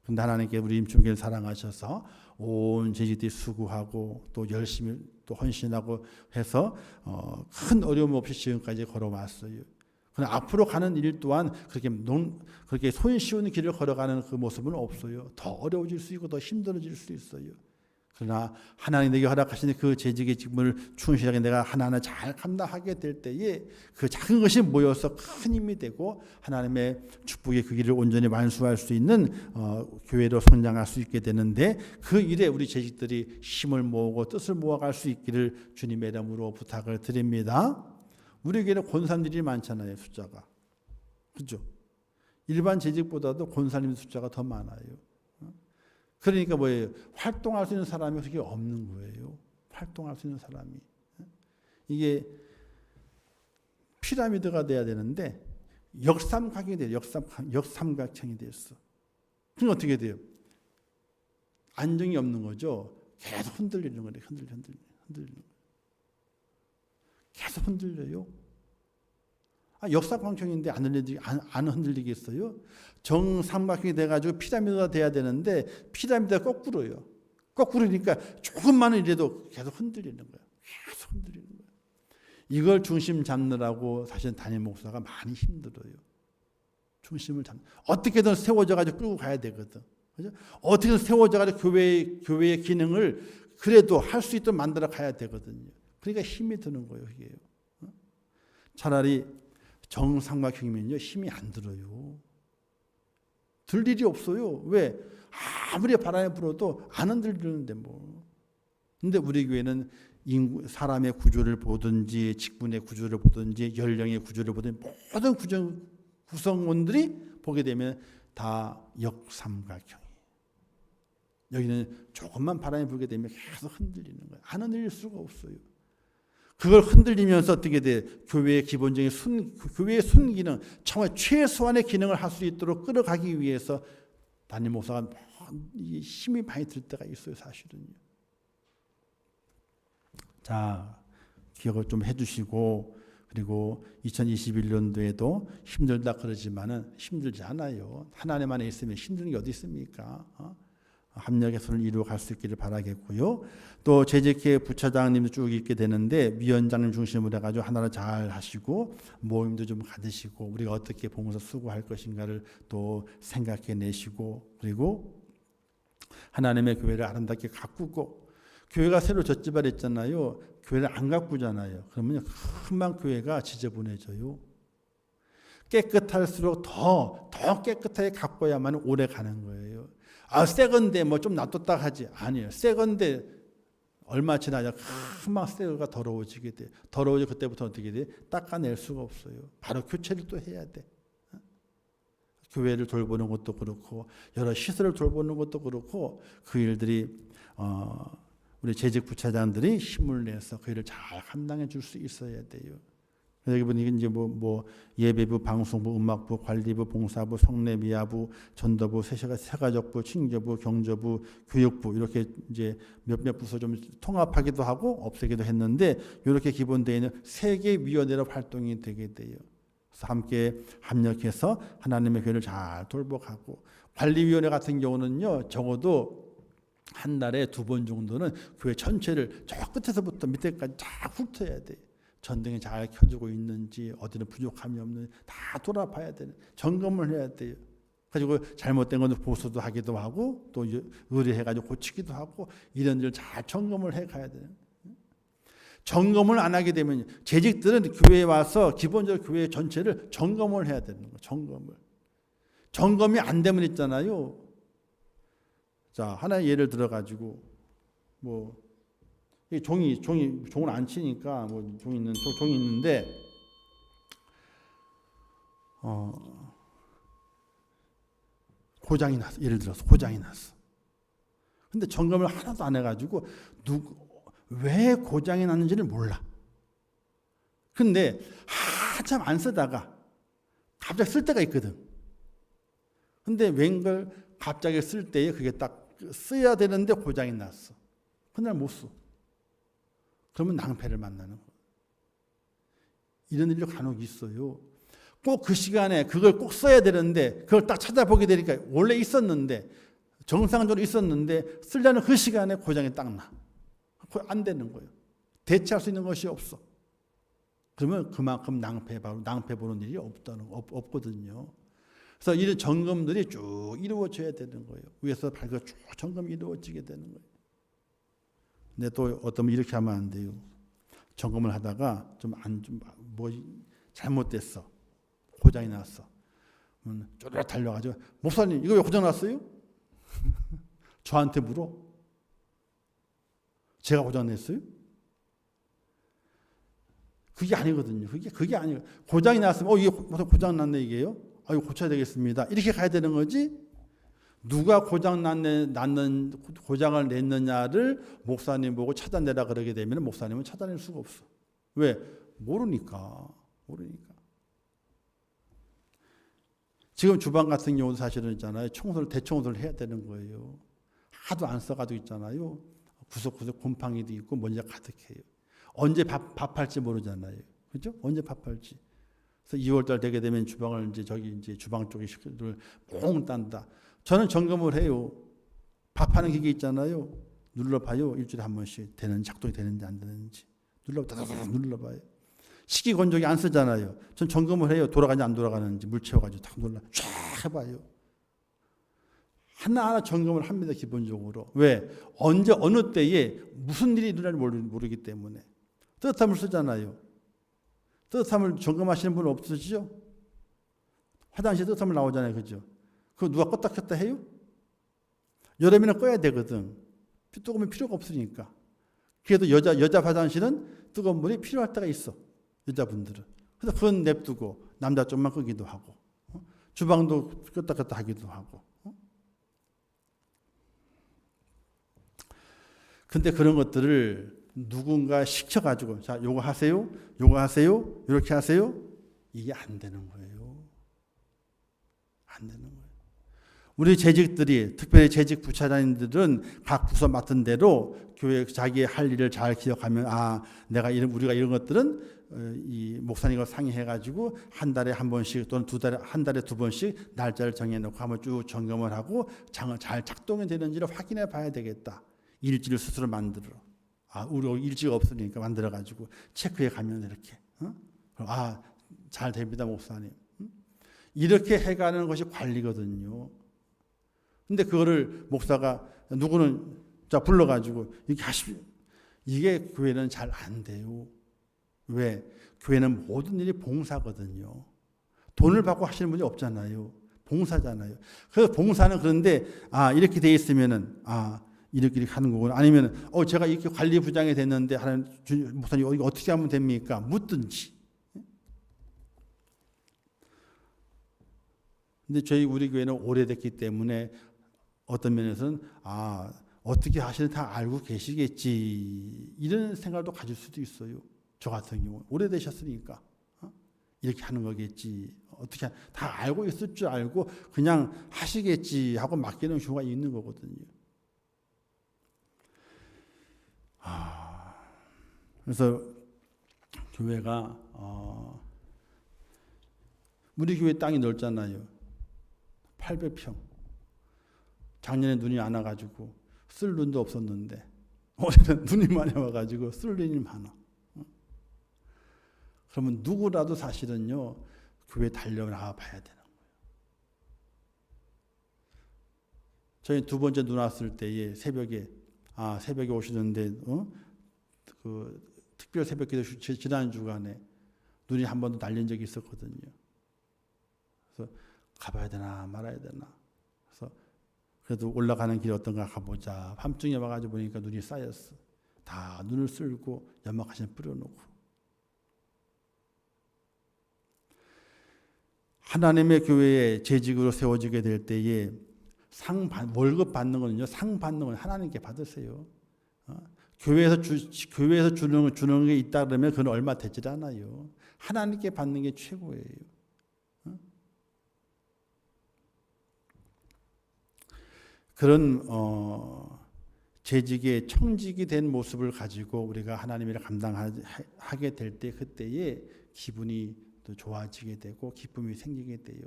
그런데 하나님께 우리 임종교를 사랑하셔서 온 재직들이 수고하고 또 열심히 또 헌신하고 해서 큰 어려움 없이 지금까지 걸어왔어요. 그러나 앞으로 가는 일 또한 그렇게 손쉬운 길을 걸어가는 그 모습은 없어요. 더 어려워질 수 있고 더 힘들어질 수 있어요. 그러나 하나님 내게 허락하신 그 재직의 직분을 충실하게 내가 하나하나 잘 감당하게 될 때에 그 작은 것이 모여서 큰 힘이 되고 하나님의 축복의 그 길을 온전히 완수할 수 있는 교회로 성장할 수 있게 되는데 그 일에 우리 재직들이 힘을 모으고 뜻을 모아갈 수 있기를 주님의 이름으로 부탁을 드립니다. 우리 교회는 권사님들이 많잖아요. 숫자가. 그렇죠? 일반 재직보다도 권사님 숫자가 더 많아요. 그러니까 뭐예요? 활동할 수 있는 사람이 그렇게 없는 거예요. 활동할 수 있는 사람이. 이게 피라미드가 돼야 되는데 역삼각이 돼요. 역삼각형이 됐어. 그럼 어떻게 돼요? 안정이 없는 거죠. 계속 흔들리는 거예요. 흔들리는 거예요. 계속 흔들려요. 역삼각형인데 안 흔들리겠어요? 정삼각형이 돼가지고 피라미드가 돼야 되는데 피라미드가 거꾸로요. 거꾸로니까 조금만 이래도 계속 흔들리는 거예요. 계속 흔들리는 거예요. 이걸 중심 잡느라고 사실 담임 목사가 많이 힘들어요. 중심을 어떻게든 세워져가지고 끌고 가야 되거든. 그죠? 어떻게든 세워져가지고 교회의 기능을 그래도 할 수 있도록 만들어 가야 되거든요. 그러니까 힘이 드는 거예요. 이게요. 차라리 정삼각형이면요 힘이 안 들어요. 들 일이 없어요. 왜? 아무리 바람이 불어도 안 흔들리는데 뭐. 근데 우리 교회는 사람의 구조를 보든지 직분의 구조를 보든지 연령의 구조를 보든지 모든 구성원들이 보게 되면 다 역삼각형이에요. 여기는 조금만 바람이 불게 되면 계속 흔들리는 거예요. 안 흔들릴 수가 없어요. 그걸 흔들리면서 어떻게 돼? 교회의 기본적인 교회의 순기능, 정말 최소한의 기능을 할 수 있도록 끌어가기 위해서 담임 목사가 힘이 많이 들 때가 있어요, 사실은요. 자, 기억을 좀 해주시고 그리고 2021년도에도 힘들다 그러지만은 힘들지 않아요. 하나님 안에 있으면 힘든 게 어디 있습니까? 합력의 손을 이루어 갈 수 있기를 바라겠고요. 또 재직회 부차장님도 쭉 있게 되는데 위원장님 중심으로 해가지고 하나를 잘 하시고 모임도 좀 가지시고 우리가 어떻게 봉사 수고할 것인가를 또 생각해내시고 그리고 하나님의 교회를 아름답게 가꾸고 교회가 새로 젖지발했잖아요. 교회를 안 가꾸잖아요. 그러면 금방 교회가 지저분해져요. 깨끗할수록 더 깨끗하게 가꿔야만 오래 가는 거예요. 새 건데 뭐 좀 놔뒀다 하지. 아니에요. 새 건데 얼마 지나자 금방 새가 더러워지게 돼. 더러워지고 그때부터 어떻게 돼? 닦아낼 수가 없어요. 바로 교체를 또 해야 돼. 교회를 돌보는 것도 그렇고 여러 시설을 돌보는 것도 그렇고 그 일들이 우리 재직 부차장들이 힘을 내서 그 일을 잘 감당해 줄 수 있어야 돼요. 여기 보니 이제 뭐 예배부, 방송부, 음악부, 관리부, 봉사부, 성례미화부, 전도부, 세가족부, 친교부, 경조부, 교육부 이렇게 이제 몇몇 부서 좀 통합하기도 하고 없애기도 했는데 이렇게 기본되어 있는 세 개 위원회로 활동이 되게 돼요. 그래서 함께 합력해서 하나님의 교회를 잘 돌보가고 관리위원회 같은 경우는요 적어도 한 달에 2번 정도는 교회 전체를 저 끝에서부터 밑에까지 다 훑어야 돼요. 전등이 잘 켜지고 있는지 어디는 부족함이 없는지 다 돌아봐야 되는 점검을 해야 돼요. 가지고 잘못된 건 보수도 하기도 하고 또 의뢰해가지고 고치기도 하고 이런 일을 잘 점검을 해가야 돼요. 점검을 안 하게 되면 재직들은 교회에 와서 기본적으로 교회 전체를 점검을 해야 되는 거예요. 점검이 안 되면 있잖아요. 자, 하나의 예를 들어가지고 뭐 종을 안 치니까 뭐 종이 있는데 고장이 났어. 예를 들어서 고장이 났어. 근데 점검을 하나도 안 해가지고 왜 고장이 났는지를 몰라. 근데 한참 안 쓰다가 갑자기 쓸 때가 있거든. 근데 웬걸 갑자기 쓸 때에 그게 딱 써야 되는데 고장이 났어. 그날 못 써. 그러면 낭패를 만나는 거예요. 이런 일이 간혹 있어요. 꼭 그 시간에 그걸 꼭 써야 되는데 그걸 딱 찾아보게 되니까 원래 있었는데 정상적으로 있었는데 쓰려는 그 시간에 고장이 딱 나. 안 되는 거예요. 대체할 수 있는 것이 없어. 그러면 그만큼 낭패 보는 일이 없거든요. 그래서 이런 점검들이 쭉 이루어져야 되는 거예요. 위에서 발가 쭉 점검이 이루어지게 되는 거예요. 근데 또 어떤 이렇게 하면 안 돼요. 점검을 하다가 뭐 잘못됐어. 고장이 났어. 쪼르륵 달려가지고 목사님 이거 왜 고장 났어요? 저한테 물어. 제가 고장 냈어요? 그게 아니거든요. 그게 아니에요. 고장이 났으면 이게 고장 났네 이게요. 이거 고쳐야 되겠습니다. 이렇게 가야 되는 거지. 누가 고장을 냈느냐를 목사님 보고 찾아내라 그러게 되면 목사님은 찾아낼 수가 없어. 왜? 모르니까. 지금 주방 같은 경우도 사실은 있잖아요. 대청소를 해야 되는 거예요. 하도 안 써가지고 있잖아요. 구석구석 곰팡이도 있고 먼지가 가득해요. 언제 밥할지 모르잖아요. 그죠? 언제 밥할지. 그래서 2월달 되게 되면 주방을 이제 주방 쪽에 식구들 뽕 딴다. 저는 점검을 해요. 밥하는 기계 있잖아요. 눌러봐요. 일주일에 한 번씩 작동이 되는지 안 되는지. 눌러봐요. 식기건조기 안 쓰잖아요. 전 점검을 해요. 돌아가는지 안 돌아가는지 물 채워가지고 탁 쫙 해봐요. 하나하나 점검을 합니다. 기본적으로. 왜? 언제 어느 때에 무슨 일이 일어날지 모르기 때문에. 뜨뜻한 물 쓰잖아요. 뜨뜻한 물 점검하시는 분 없으시죠? 화장실에 뜨뜻한 물 나오잖아요. 그죠? 그거 누가 껐다 켰다 해요? 여름에는 꺼야 되거든. 뜨거우면 필요가 없으니까. 그래도 여자 화장실은 뜨거운 물이 필요할 때가 있어. 여자분들은. 그래서 그건 냅두고 남자 쪽만 끄기도 하고. 주방도 껐다 켰다 하기도 하고. 근데 그런 것들을 누군가 시켜가지고 자 요거 하세요. 이렇게 하세요. 이게 안 되는 거예요. 안 되는 거예요. 우리 재직들이 특별히 재직 부차장님들은 각 부서 맡은 대로 교회 자기의 할 일을 잘 기억하면 우리가 이런 것들은 이 목사님과 상의해가지고 한 달에 한 번씩 또는 한 달에 두 번씩 날짜를 정해놓고 한번 쭉 점검을 하고 잘 작동이 되는지를 확인해 봐야 되겠다. 일지를 스스로 만들어. 우리 일지가 없으니까 만들어가지고 체크해 가면 이렇게. 잘 됩니다, 목사님. 이렇게 해가는 것이 관리거든요. 근데 그거를 목사가 누구는 불러가지고 이렇게 하십시오. 이게 교회는 잘 안 돼요. 왜? 교회는 모든 일이 봉사거든요. 돈을 받고 하시는 분이 없잖아요. 봉사잖아요. 그래서 봉사는 그런데 이렇게 돼 있으면은 이렇게 하는 거구나. 아니면 제가 이렇게 관리부장이 됐는데 목사님 이거 어떻게 하면 됩니까? 묻든지. 근데 우리 교회는 오래됐기 때문에 어떤 면에서는 어떻게 하시는지 다 알고 계시겠지 이런 생각도 가질 수도 있어요. 저 같은 경우 오래되셨으니까 이렇게 하는 거겠지. 어떻게 다 알고 있을 줄 알고 그냥 하시겠지 하고 맡기는 경우가 있는 거거든요. 그래서 교회가 우리 교회 땅이 넓잖아요. 800평. 작년에 눈이 안 와가지고 쓸 눈도 없었는데 올해는 눈이 많이 와가지고 쓸 눈이 많아. 그러면 누구라도 사실은요 교회 달려나와 봐야 되는 거예요. 저희 두 번째 눈 왔을 때에 새벽에 오시는데 특별 새벽기도 지난 주간에 눈이 한 번도 날린 적이 있었거든요. 그래서 가봐야 되나 말아야 되나. 그래서 그래도 올라가는 길이 어떤가 가보자. 밤중에 와가지고 보니까 눈이 쌓였어. 다 눈을 쓸고 연막하신 뿌려놓고. 하나님의 교회에 재직으로 세워지게 될 때에 월급 받는 거는요, 상 받는 건 하나님께 받으세요. 교회에서 주는 게 있다 그러면 그건 얼마 되질 않아요. 하나님께 받는 게 최고예요. 그런 재직의 청직이 된 모습을 가지고 우리가 하나님을 감당하게 될 때 그때에 기분이 또 좋아지게 되고 기쁨이 생기게 돼요.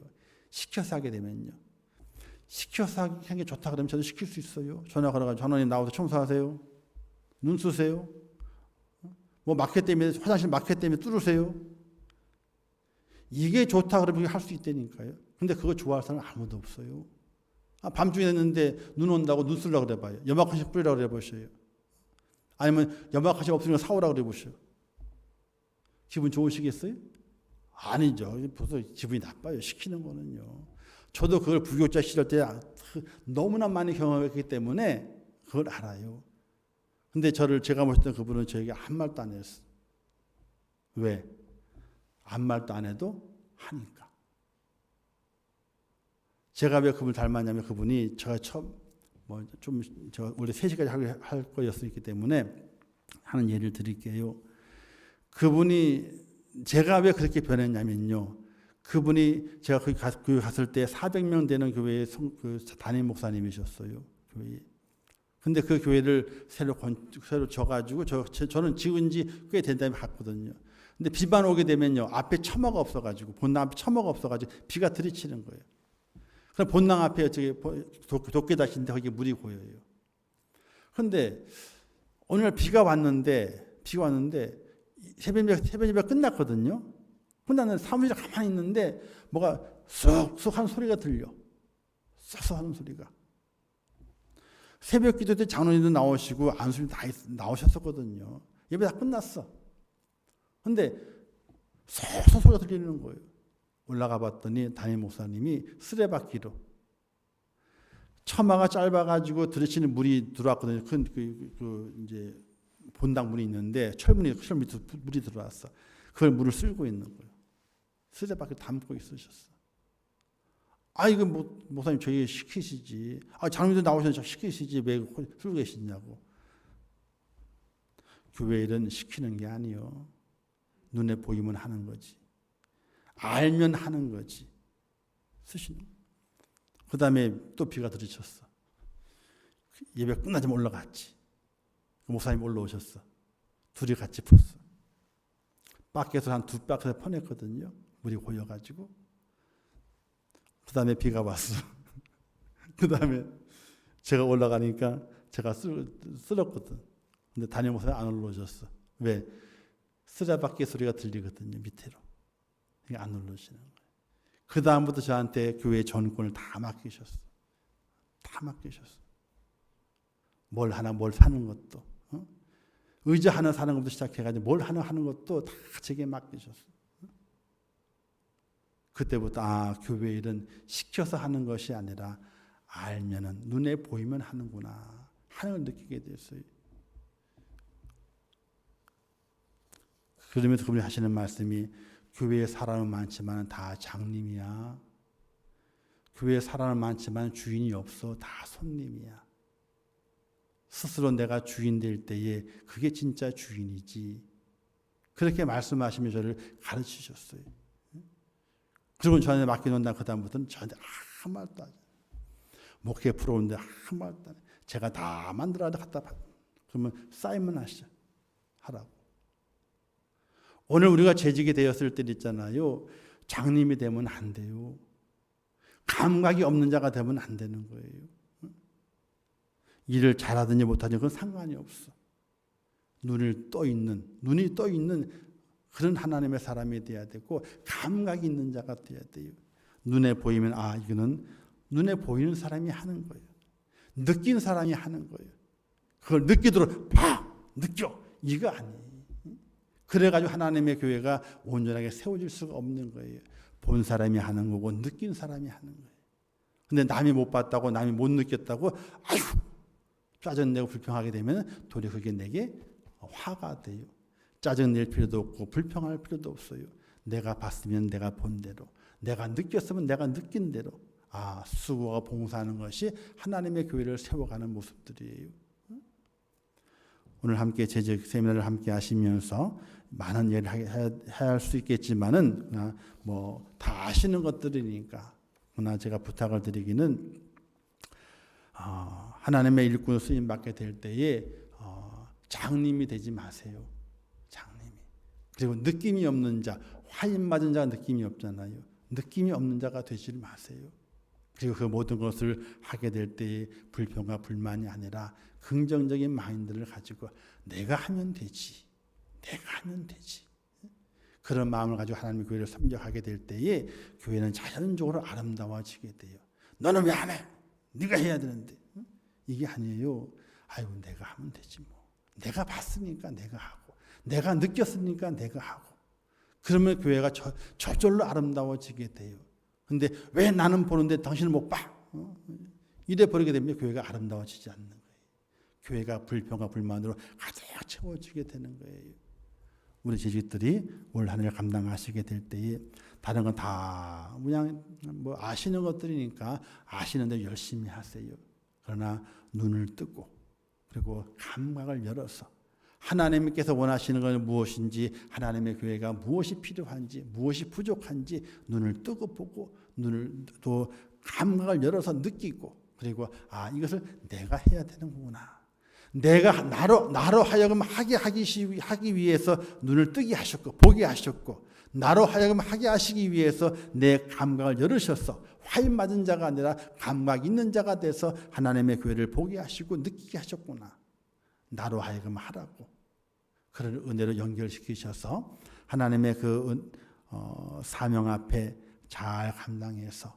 시켜서 하게 되면요. 시켜서 하는 게 좋다 그러면 저도 시킬 수 있어요. 전화 걸어가지고 하나님 나와서 청소하세요. 눈 쓰세요. 뭐 마켓 때문에 화장실 마켓 때문에 뚫으세요. 이게 좋다 그러면 할 수 있다니까요. 근데 그거 좋아할 사람 아무도 없어요. 밤중에 했는데 눈 온다고 눈 쓰려고 그래봐요. 염화칼슘 뿌리라고 그래보셔요. 아니면 염화칼슘 없으니까 사오라고 그래보셔요. 기분 좋으시겠어요? 아니죠. 벌써 기분이 나빠요. 시키는 거는요. 저도 그걸 부교자 시절 때 너무나 많이 경험했기 때문에 그걸 알아요. 근데 제가 모셨던 그분은 저에게 한 말도 안 했어요. 왜? 아무 말도 안 해도 하니까. 제가 왜 그분을 닮았냐면 그분이 제가 처음 제가 원래 3시까지 할 거였기 때문에 하는 예를 드릴게요. 그분이 제가 왜 그렇게 변했냐면요. 그분이 제가 거기 갔을 때 400명 되는 교회의 담임 목사님이셨어요. 교회. 근데 그 교회를 새로 져가지고 저는 지은 지 꽤 된 다음에 갔거든요. 근데 비만 오게 되면요. 앞에 처마가 없어가지고 본당 앞에 처마가 없어가지고 비가 들이치는 거예요. 그럼 본당 앞에 도끼 다시는데 거기 물이 고여요. 그런데 어느 날 비가 왔는데 새벽 예배 끝났거든요. 끝났는데 사무실에 가만히 있는데 뭐가 쑥쑥 하는 소리가 들려. 쑥쑥 하는 소리가. 새벽 기도 때 장로님도 나오시고 안수님 다 나오셨었거든요. 예배 다 끝났어. 근데 쏙쏙 소리가 들리는 거예요. 올라가 봤더니 담임 목사님이 쓰레받기로 처마가 짧아가지고 들이치는 물이 들어왔거든요. 이제 본당 문이 있는데 철 밑으로 물이 들어왔어. 그걸 물을 쓸고 있는 거예요. 쓰레받기를 담고 있으셨어. 이거 목사님 저희 시키시지. 장로님도 나오셔서 시키시지 왜 쓰고 계시냐고. 교회 일은 시키는 게 아니요. 눈에 보이면 하는 거지. 알면 하는 거지. 쓰시는. 그 다음에 또 비가 들이쳤어. 예배 끝나자면 올라갔지. 목사님 올라오셨어. 둘이 같이 폈어. 밖에서 한 2바퀴 퍼냈거든요. 물이 고여가지고. 그 다음에 비가 왔어. 그 다음에 제가 올라가니까 제가 쓸었거든. 근데 담임 목사님 안 올라오셨어. 왜? 쓰레받기 소리가 들리거든요. 밑으로. 안 올라오시는 거예요. 그 다음부터 저한테 교회 전권을 다 맡기셨어. 다 맡기셨어. 뭘 사는 것도. 의자 하나 사는 것부터 시작해가지고 뭘 하나 하는 것도 다 제게 맡기셨어. 그때부터 교회 일은 시켜서 하는 것이 아니라 알면은 눈에 보이면 하는구나 하는 걸 느끼게 됐어요. 그러면서 그분이 하시는 말씀이 교회에 사람은 많지만 다 장님이야. 교회에 사람은 많지만 주인이 없어. 다 손님이야. 스스로 내가 주인 될 때에 그게 진짜 주인이지. 그렇게 말씀하시며 저를 가르치셨어요. 그리고 저한테 맡겨놓는다 그 다음부터는 저한테 아무 말도 안 해요. 목회 프로 오는데 아무 말도 안 해요. 제가 다 만들어야 갖다 받. 그러면 사인만 하라고. 오늘 우리가 재직이 되었을 때 있잖아요. 장님이 되면 안 돼요. 감각이 없는 자가 되면 안 되는 거예요. 일을 잘하든지 못하든지 그건 상관이 없어. 눈이 떠 있는 그런 하나님의 사람이 돼야 되고 감각이 있는 자가 돼야 돼요. 눈에 보이면 이거는 눈에 보이는 사람이 하는 거예요. 느낀 사람이 하는 거예요. 그걸 느끼도록 느껴. 이거 아니에요. 그래가지고 하나님의 교회가 온전하게 세워질 수가 없는 거예요. 본 사람이 하는 거고 느낀 사람이 하는 거예요. 근데 남이 못 봤다고 남이 못 느꼈다고 짜증내고 불평하게 되면 도리어 그게 내게 화가 돼요. 짜증낼 필요도 없고 불평할 필요도 없어요. 내가 봤으면 내가 본 대로, 내가 느꼈으면 내가 느낀 대로 수고하고 봉사하는 것이 하나님의 교회를 세워가는 모습들이에요. 오늘 함께 재직 세미나를 함께 하시면서 많은 일을 해야 할 수 있겠지만은 다 아시는 것들이니까 그러나 제가 부탁을 드리기는 하나님의 일꾼 쓰임 받게 될 때에 장님이 되지 마세요. 장님이. 그리고 느낌이 없는 자, 화인 맞은 자가 느낌이 없잖아요. 느낌이 없는 자가 되지 마세요. 그리고 그 모든 것을 하게 될 때에 불평과 불만이 아니라 긍정적인 마인드를 가지고 내가 하면 되지. 내가 하면 되지. 그런 마음을 가지고 하나님의 교회를 섬겨하게 될 때에 교회는 자연적으로 아름다워지게 돼요. 너는 왜 안 해? 네가 해야 되는데. 이게 아니에요. 아이고 내가 하면 되지 뭐. 내가 봤으니까 내가 하고 내가 느꼈으니까 내가 하고 그러면 교회가 저절로 아름다워지게 돼요. 근데 왜 나는 보는데 당신은 못 봐? 이래 버리게 되면 교회가 아름다워지지 않는 거예요. 교회가 불평과 불만으로 가득 채워지게 되는 거예요. 우리 재직들이 올 한 해를 감당하시게 될 때에 다른 건 다 그냥 아시는 것들이니까 아시는데 열심히 하세요. 그러나 눈을 뜨고 그리고 감각을 열어서 하나님께서 원하시는 건 무엇인지 하나님의 교회가 무엇이 필요한지 무엇이 부족한지 눈을 뜨고 보고 눈을 또 감각을 열어서 느끼고 그리고 이것을 내가 해야 되는구나. 내가 나로 하여금 하기 위해서 눈을 뜨게 하셨고 보게 하셨고 나로 하여금 하게 하시기 위해서 내 감각을 열으셔서 화인 맞은 자가 아니라 감각 있는 자가 돼서 하나님의 교회를 보게 하시고 느끼게 하셨구나. 나로 하여금 하라고. 그런 은혜로 연결시키셔서 하나님의 그 사명 앞에 잘 감당해서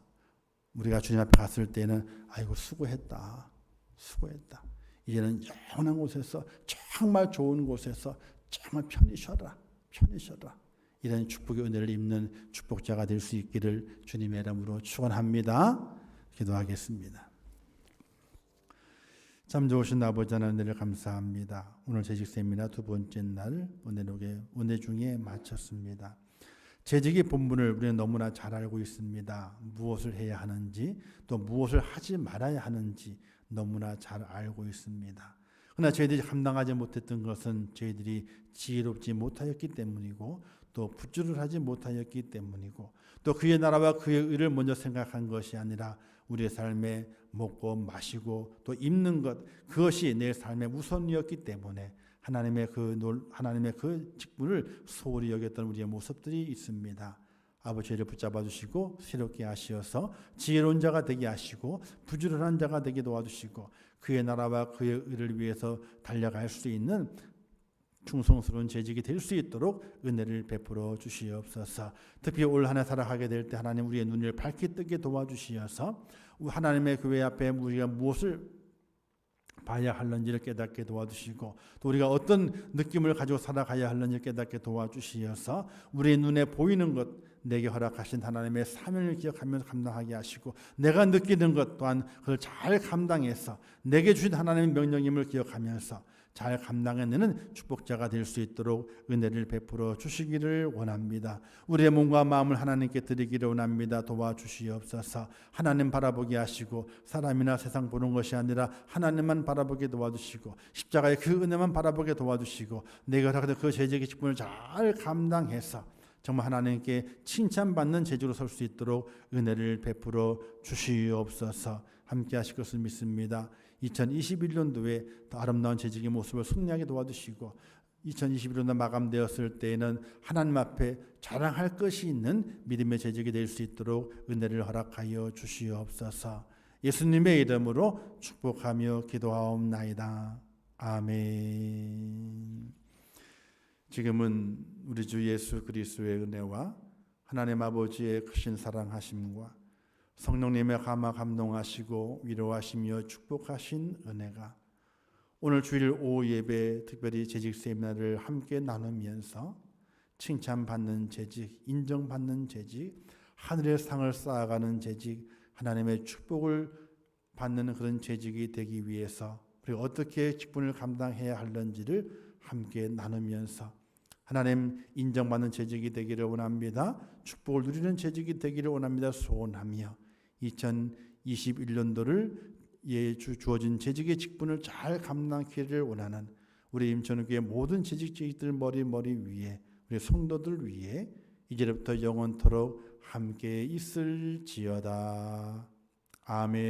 우리가 주님 앞에 갔을 때는 아이고 수고했다. 수고했다. 이제는 영원한 곳에서 정말 좋은 곳에서 정말 편히 쉬어라. 편히 쉬어라. 이런 축복의 은혜를 입는 축복자가 될 수 있기를 주님의 이름으로 축원합니다. 기도하겠습니다. 참 좋으신 아버지 하나님 은혜를 감사합니다. 오늘 재직 세미나 두 번째 날 은혜 중에 마쳤습니다. 재직의 본분을 우리는 너무나 잘 알고 있습니다. 무엇을 해야 하는지 또 무엇을 하지 말아야 하는지 너무나 잘 알고 있습니다. 그러나 저희들이 감당하지 못했던 것은 저희들이 지혜롭지 못하였기 때문이고 또 부지런하지 못하였기 때문이고 또 그의 나라와 그의 의를 먼저 생각한 것이 아니라 우리의 삶에 먹고 마시고 또 입는 것 그것이 내 삶의 우선이었기 때문에 하나님의 그 직분을 소홀히 여겼던 우리의 모습들이 있습니다. 아버지 저희를 붙잡아 주시고 새롭게 하시어서 지혜로운 자가 되게 하시고 부지런한 자가 되게 도와주시고 그의 나라와 그의 의를 위해서 달려갈 수 있는 충성스러운 재직이 될 수 있도록 은혜를 베풀어 주시옵소서. 특히 올 한 해 살아가게 될 때 하나님 우리의 눈을 밝게 뜨게 도와주시어서 하나님의 교회 앞에 우리가 무엇을 봐야 할는지를 깨닫게 도와주시고 또 우리가 어떤 느낌을 가지고 살아가야 할는지를 깨닫게 도와주시어서 우리의 눈에 보이는 것 내게 허락하신 하나님의 사명을 기억하면서 감당하게 하시고 내가 느끼는 것 또한 그걸 잘 감당해서 내게 주신 하나님의 명령임을 기억하면서 잘 감당해내는 축복자가 될 수 있도록 은혜를 베풀어 주시기를 원합니다. 우리의 몸과 마음을 하나님께 드리기를 원합니다. 도와주시옵소서. 하나님 바라보게 하시고 사람이나 세상 보는 것이 아니라 하나님만 바라보게 도와주시고 십자가의 그 은혜만 바라보게 도와주시고 내가 허락된 그 재직의 직분을 잘 감당해서 정말 하나님께 칭찬받는 제주로 설 수 있도록 은혜를 베풀어 주시옵소서. 함께 하실 것을 믿습니다. 2021년도에 더 아름다운 재직의 모습을 승리하게 도와주시고 2021년도 마감되었을 때에는 하나님 앞에 자랑할 것이 있는 믿음의 재직이 될 수 있도록 은혜를 허락하여 주시옵소서. 예수님의 이름으로 축복하며 기도하옵나이다. 아멘. 지금은 우리 주 예수 그리스도의 은혜와 하나님 아버지의 크신 사랑하심과 성령님의 감동하시고 위로하시며 축복하신 은혜가 오늘 주일 오후 예배 특별히 재직 세미나를 함께 나누면서 칭찬받는 재직, 인정받는 재직, 하늘의 상을 쌓아가는 재직, 하나님의 축복을 받는 그런 재직이 되기 위해서 그리고 어떻게 직분을 감당해야 하는지를 함께 나누면서 하나님 인정받는 재직이 되기를 원합니다. 축복을 누리는 재직이 되기를 원합니다. 소원하며 2021년도를 주어진 재직의 직분을 잘 감당하기를 원하는 우리 임천교회 모든 재직자들 머리 위에 우리 성도들 위에 이제부터 영원토록 함께 있을지어다. 아멘.